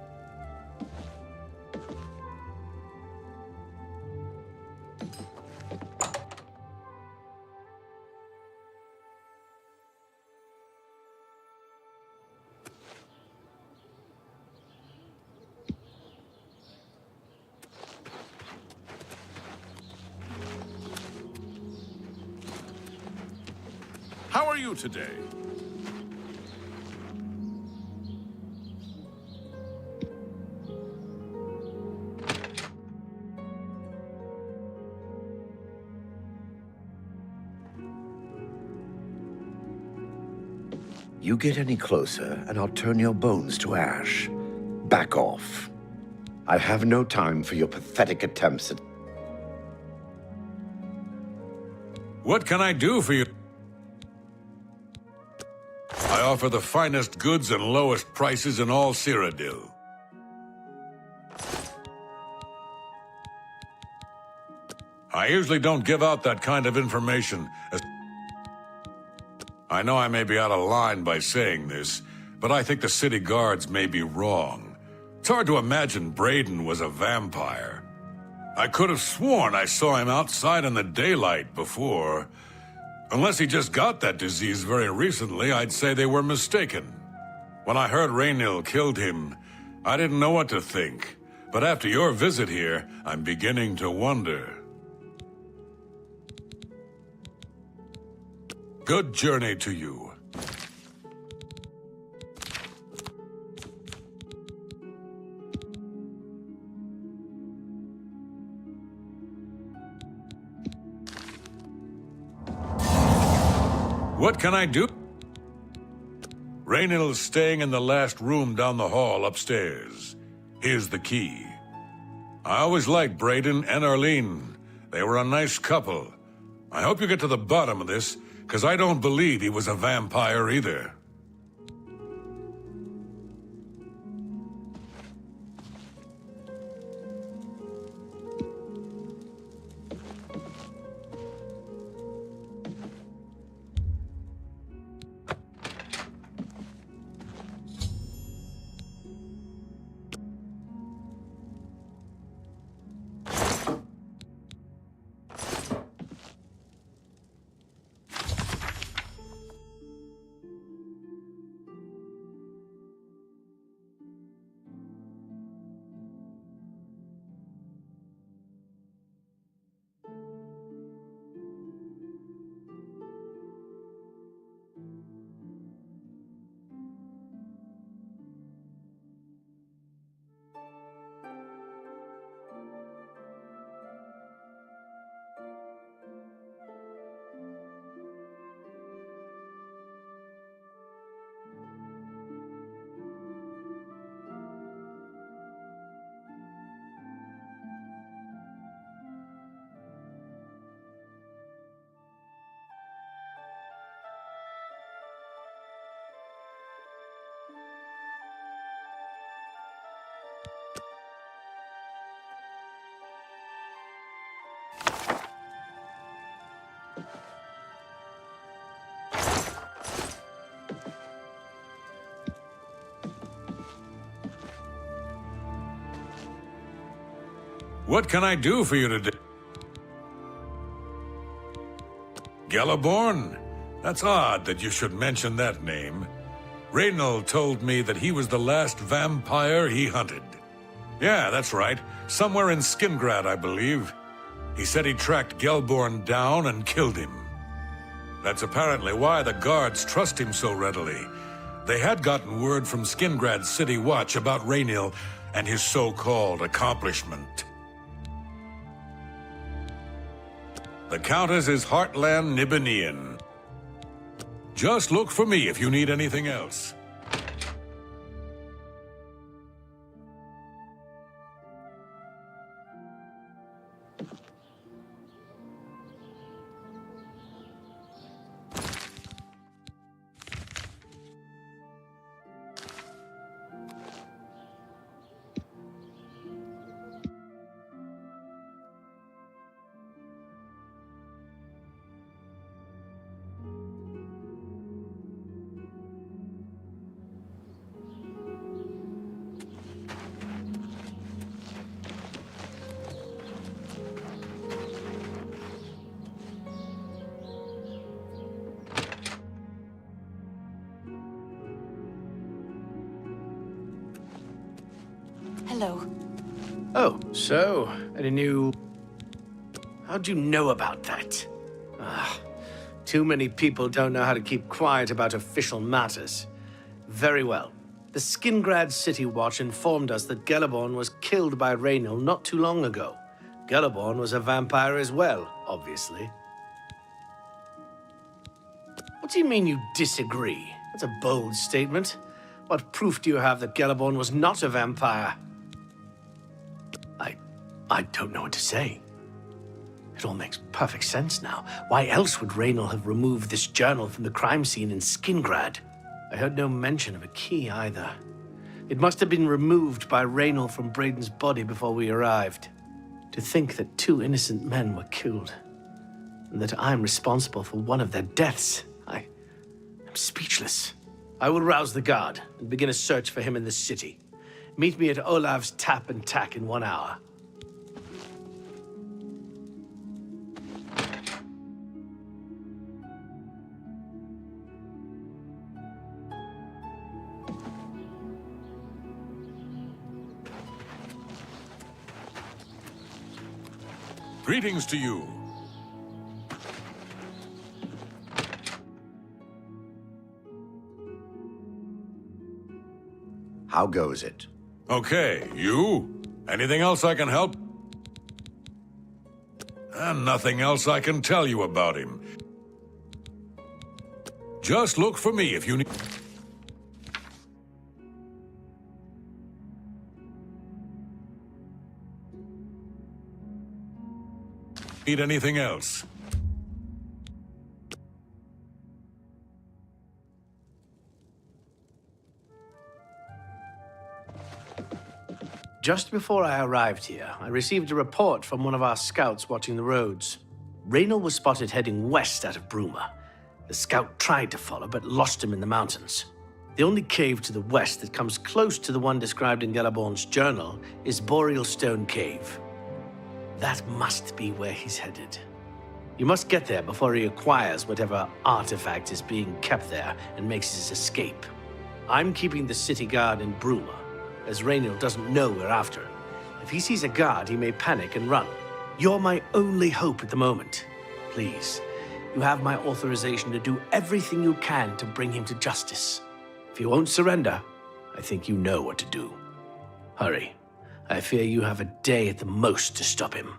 How are you today? You get any closer, and I'll turn your bones to ash. Back off. I have no time for your pathetic attempts at... What can I do for you? I offer the finest goods and lowest prices in all Cyrodiil. I usually don't give out that kind of information. I know I may be out of line by saying this, but I think the city guards may be wrong. It's hard to imagine Braden was a vampire. I could have sworn I saw him outside in the daylight before. Unless he just got that disease very recently, I'd say they were mistaken. When I heard Raynil killed him, I didn't know what to think. But after your visit here, I'm beginning to wonder. Good journey to you. What can I do? Raynil's staying in the last room down the hall upstairs. Here's the key. I always liked Braden and Arlene. They were a nice couple. I hope you get to the bottom of this, because I don't believe he was a vampire either. What can I do for you today? Galaborn? That's odd that you should mention that name. Raynil told me that he was the last vampire he hunted. Yeah, that's right. Somewhere in Skingrad, I believe. He said he tracked Gelborn down and killed him. That's apparently why the guards trust him so readily. They had gotten word from Skingrad's City Watch about Raynil and his so-called accomplishment. The Countess is Heartland Nibanian. Just look for me if you need anything else. hello. Oh, so, any new... How'd you know about that? Too many people don't know how to keep quiet about official matters. Very well. The Skingrad City Watch informed us that Gellerborn was killed by Raynor not too long ago. Gellerborn was a vampire as well, obviously. What do you mean you disagree? That's a bold statement. What proof do you have that Gellerborn was not a vampire? I don't know what to say. It all makes perfect sense now. Why else would Raynor have removed this journal from the crime scene in Skingrad? I heard no mention of a key either. It must have been removed by Raynor from Braden's body before we arrived. To think that 2 innocent men were killed, and that I'm responsible for one of their deaths, I'm speechless. I will rouse the guard and begin a search for him in the city. Meet me at Olav's Tap and Tack in 1 hour. Greetings to you. How goes it? Okay, you? Anything else I can help? And nothing else I can tell you about him. Just look for me if you need anything else. Just before I arrived here, I received a report from one of our scouts watching the roads. Raynor was spotted heading west out of Bruma. The scout tried to follow, but lost him in the mountains. The only cave to the west that comes close to the one described in Gellerborn's journal is Boreal Stone Cave. That must be where he's headed. You must get there before he acquires whatever artifact is being kept there and makes his escape. I'm keeping the city guard in Bruma, as Raynor doesn't know we're after him. If he sees a guard, he may panic and run. You're my only hope at the moment. Please, you have my authorization to do everything you can to bring him to justice. If he won't surrender, I think you know what to do. Hurry. I fear you have a day at the most to stop him.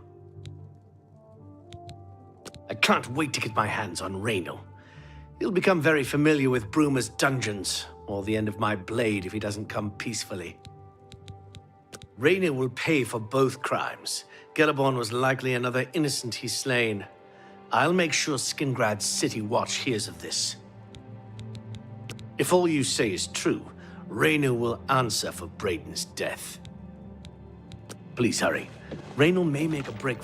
I can't wait to get my hands on Raynor. He'll become very familiar with Bruma's dungeons, or the end of my blade if he doesn't come peacefully. Raynor will pay for both crimes. Gellerborn was likely another innocent he's slain. I'll make sure Skingrad's City Watch hears of this. If all you say is true, Raynor will answer for Braden's death. Please hurry. Raynor may make a break.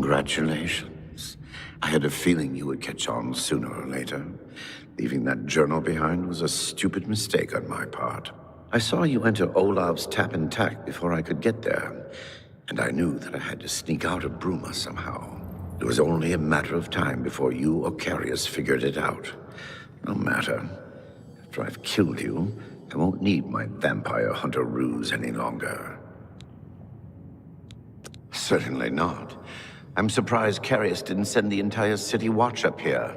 Congratulations. I had a feeling you would catch on sooner or later. Leaving that journal behind was a stupid mistake on my part. I saw you enter Olav's tap and tack before I could get there, and I knew that I had to sneak out of Bruma somehow. It was only a matter of time before you or Carius figured it out. No matter. After I've killed you, I won't need my vampire hunter ruse any longer. Certainly not. I'm surprised Carius didn't send the entire city watch up here.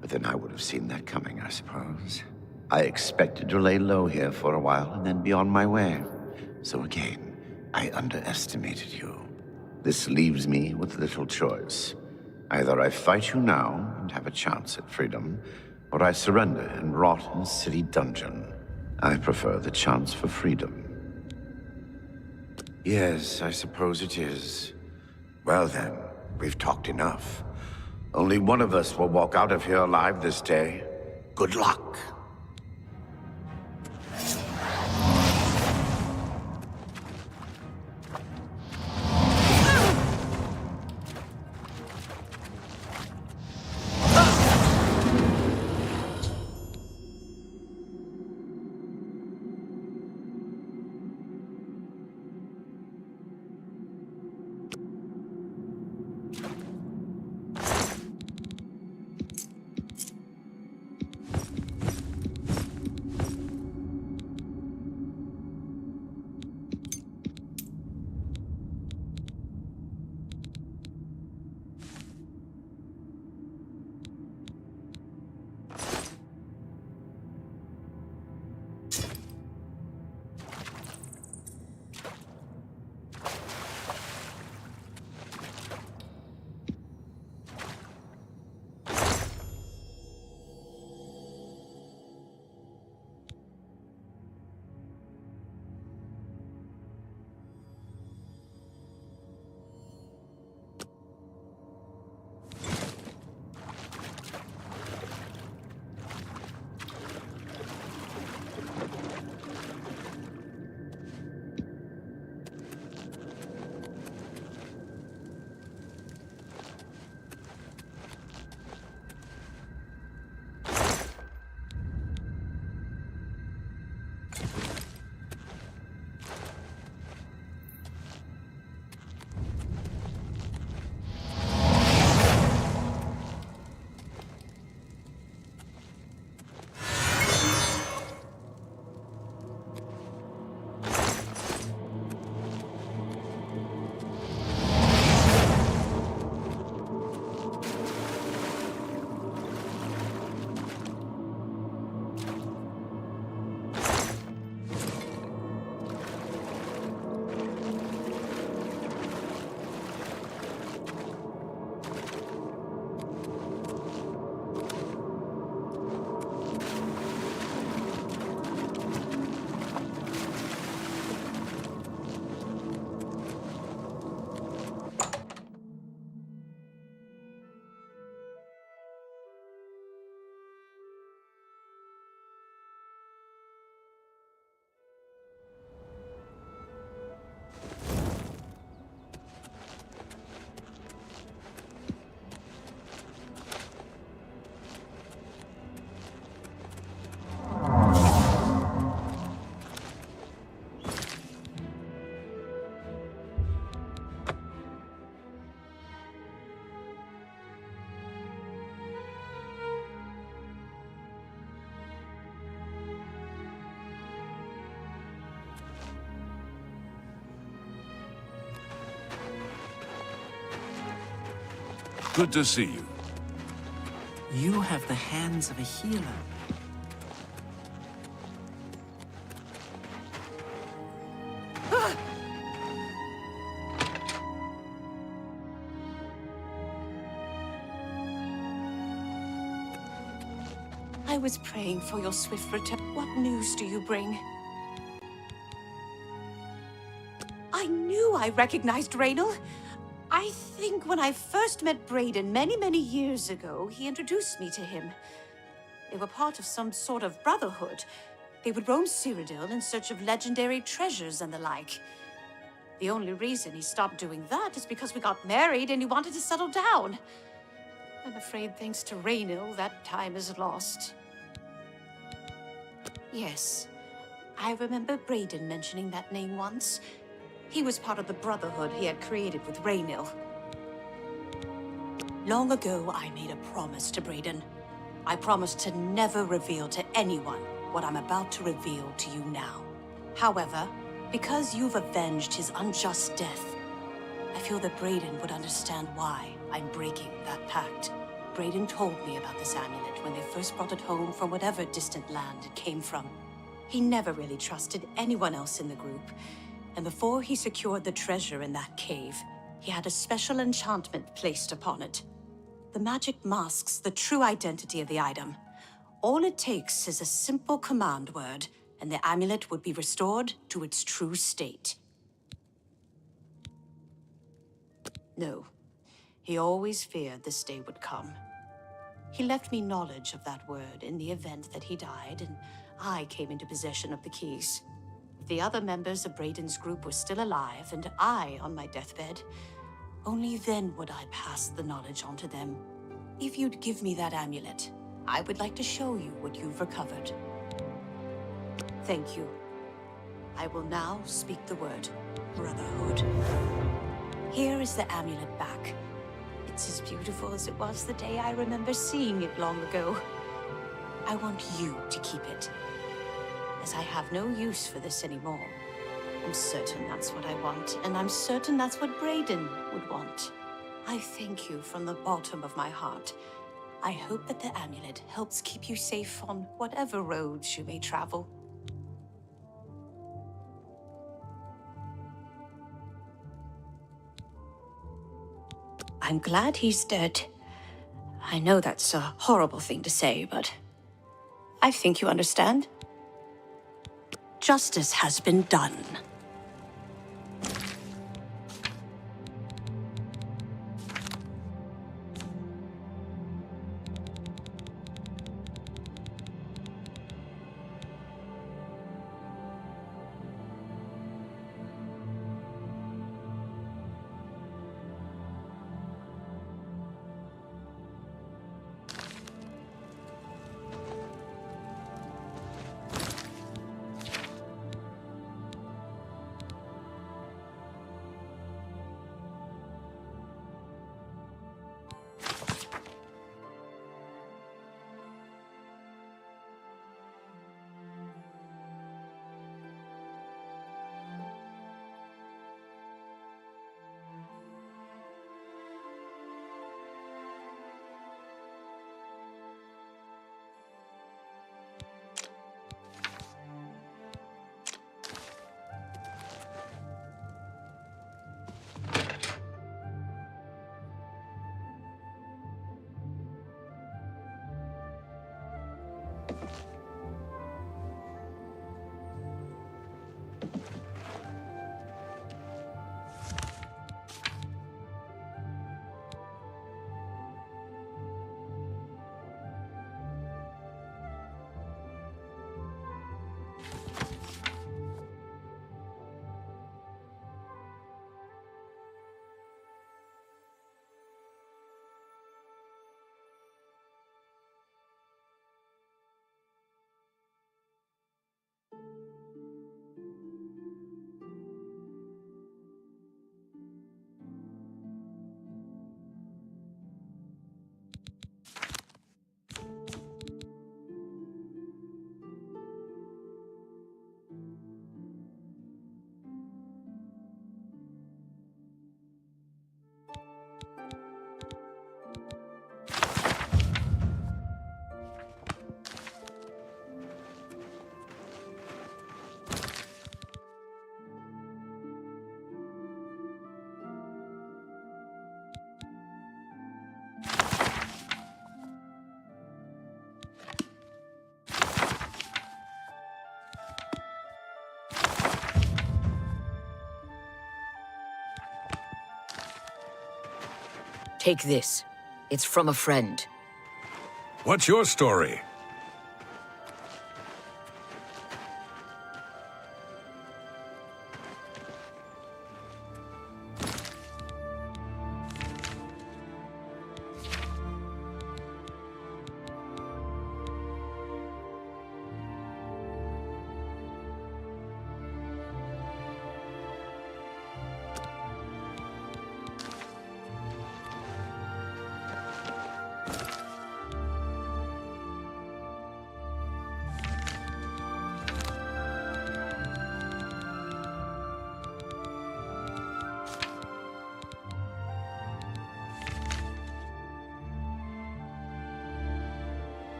But then I would have seen that coming, I suppose. I expected to lay low here for a while and then be on my way. So again, I underestimated you. This leaves me with little choice. Either I fight you now and have a chance at freedom, or I surrender and rot in a city dungeon. I prefer the chance for freedom. Yes, I suppose it is. Well then, we've talked enough. Only one of us will walk out of here alive this day. Good luck. Good to see you. You have the hands of a healer. I was praying for your swift return. What news do you bring? I knew I recognized Raynal. I think when I first met Brayden many years ago, he introduced me to him. They were part of some sort of brotherhood. They would roam Cyrodiil in search of legendary treasures and the like. The only reason he stopped doing that is because we got married and he wanted to settle down. I'm afraid thanks to Raynil, that time is lost. Yes, I remember Brayden mentioning that name once. He was part of the brotherhood he had created with Raynil. Long ago, I made a promise to Brayden. I promised to never reveal to anyone what I'm about to reveal to you now. However, because you've avenged his unjust death, I feel that Brayden would understand why I'm breaking that pact. Brayden told me about this amulet when they first brought it home from whatever distant land it came from. He never really trusted anyone else in the group, and before he secured the treasure in that cave, he had a special enchantment placed upon it. The magic masks the true identity of the item. All it takes is a simple command word, and the amulet would be restored to its true state. No, he always feared this day would come. He left me knowledge of that word in the event that he died, and I came into possession of the keys. If the other members of Brayden's group were still alive, and I on my deathbed, only then would I pass the knowledge on to them. If you'd give me that amulet, I would like to show you what you've recovered. Thank you. I will now speak the word, Brotherhood. Here is the amulet back. It's as beautiful as it was the day I remember seeing it long ago. I want you to keep it, as I have no use for this anymore. I'm certain that's what I want, and I'm certain that's what Brayden would want. I thank you from the bottom of my heart. I hope that the amulet helps keep you safe on whatever roads you may travel. I'm glad he's dead. I know that's a horrible thing to say, but I think you understand. Justice has been done. Take this. It's from a friend. What's your story?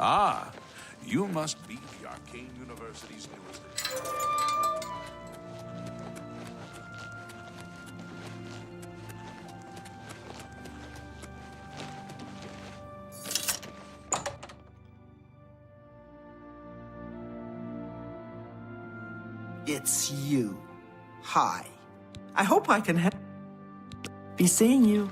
Ah, you must be the Arcane University's newest. It's you. Hi. I hope I can be seeing you.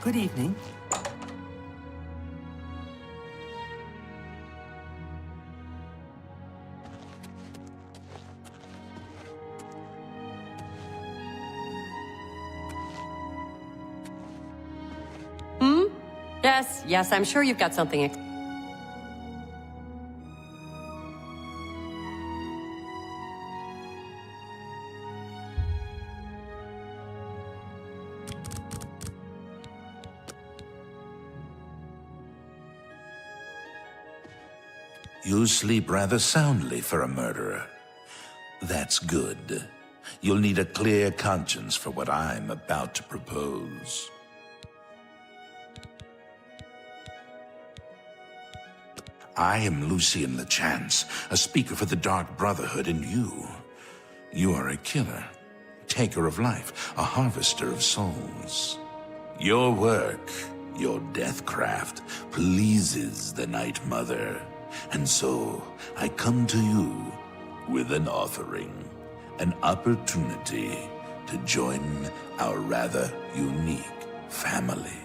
Good evening. Yes, I'm sure you've got something. You sleep rather soundly for a murderer. That's good. You'll need a clear conscience for what I'm about to propose. I am Lucian LeChance, a speaker for the Dark Brotherhood, and you are a killer, taker of life, a harvester of souls. Your work, your deathcraft, pleases the Night Mother, and so I come to you with an offering, an opportunity to join our rather unique family.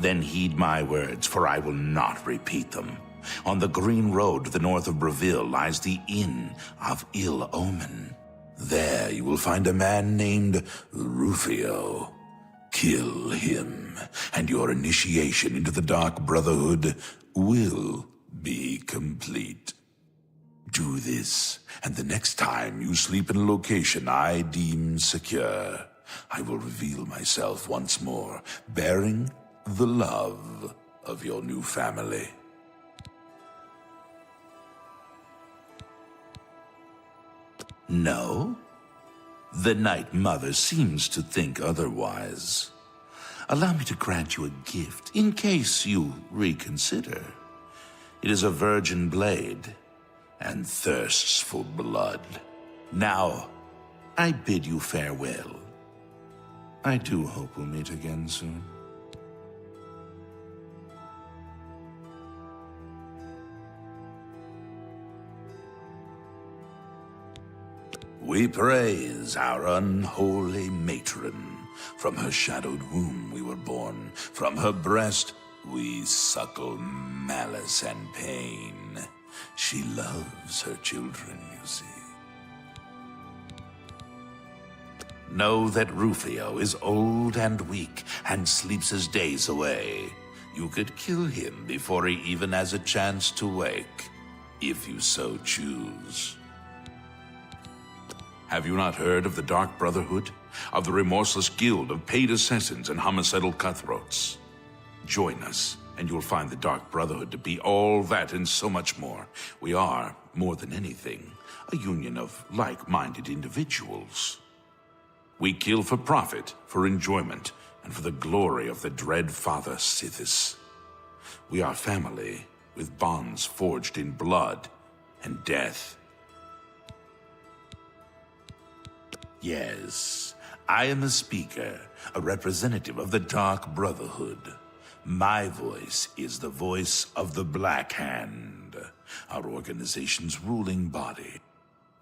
Then heed my words, for I will not repeat them. On the green road to the north of Breville lies the Inn of Ill Omen. There you will find a man named Rufio. Kill him, and your initiation into the Dark Brotherhood will be complete. Do this, and the next time you sleep in a location I deem secure, I will reveal myself once more, bearing the love of your new family. No? The Night Mother seems to think otherwise. Allow me to grant you a gift, in case you reconsider. It is a virgin blade, and thirsts for blood. Now, I bid you farewell. I do hope we'll meet again soon. We praise our unholy matron. From her shadowed womb we were born. From her breast we suckle malice and pain. She loves her children, you see. Know that Rufio is old and weak and sleeps his days away. You could kill him before he even has a chance to wake, if you so choose. Have you not heard of the Dark Brotherhood? Of the remorseless guild of paid assassins and homicidal cutthroats? Join us, and you'll find the Dark Brotherhood to be all that and so much more. We are, more than anything, a union of like-minded individuals. We kill for profit, for enjoyment, and for the glory of the dread Father Sithis. We are family, with bonds forged in blood and death. Yes, I am a speaker, a representative of the Dark Brotherhood. My voice is the voice of the Black Hand, our organization's ruling body.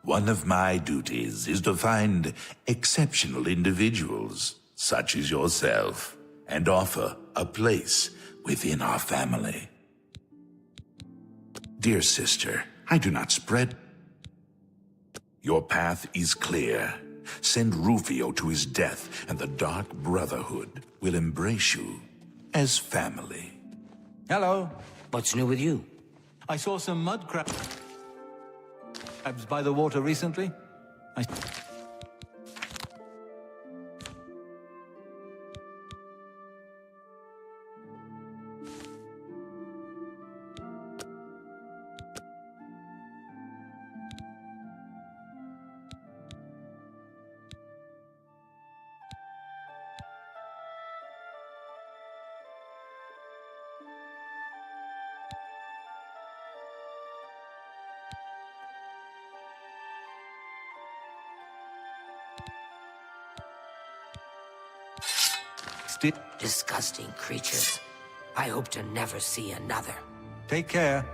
One of my duties is to find exceptional individuals, such as yourself, and offer a place within our family. Dear sister, I do not spread. Your path is clear. Send Rufio to his death, and the Dark Brotherhood will embrace you as family. Hello. What's new with you? I saw some mud crabs by the water recently. Disgusting creatures. I hope to never see another. Take care.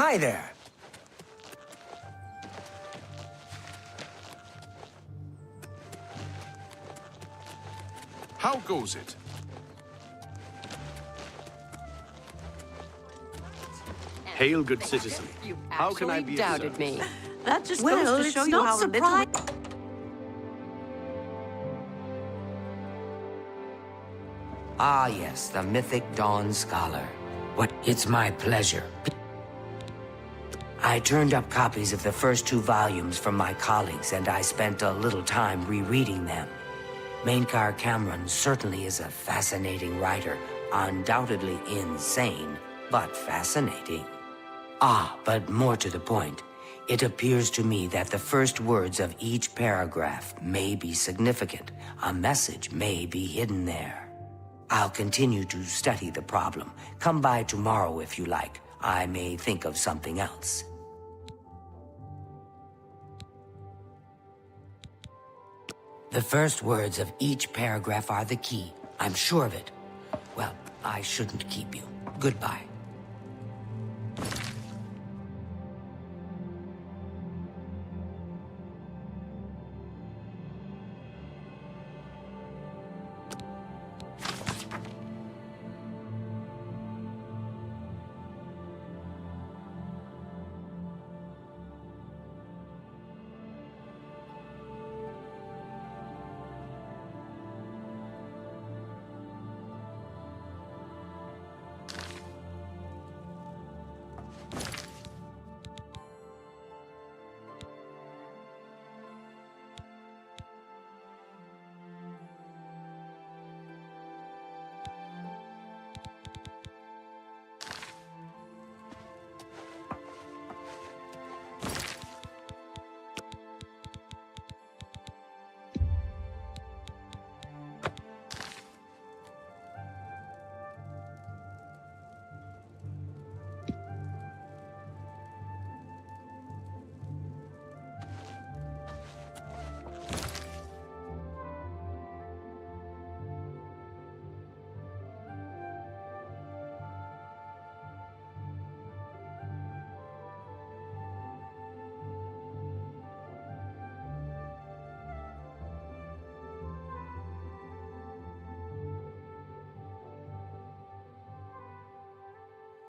Hi there. How goes it? Hail, good citizen. How can I be of doubted service? me. That just Well, goes to it's show you not how little... surpri- Ah, yes, the mythic Dawn Scholar. It's my pleasure. I turned up copies of the first 2 volumes from my colleagues, and I spent a little time rereading them. Mainkar Cameron certainly is a fascinating writer, undoubtedly insane, but fascinating. Ah, but more to the point, it appears to me that the first words of each paragraph may be significant. A message may be hidden there. I'll continue to study the problem. Come by tomorrow if you like. I may think of something else. The first words of each paragraph are the key. I'm sure of it. Well, I shouldn't keep you. Goodbye.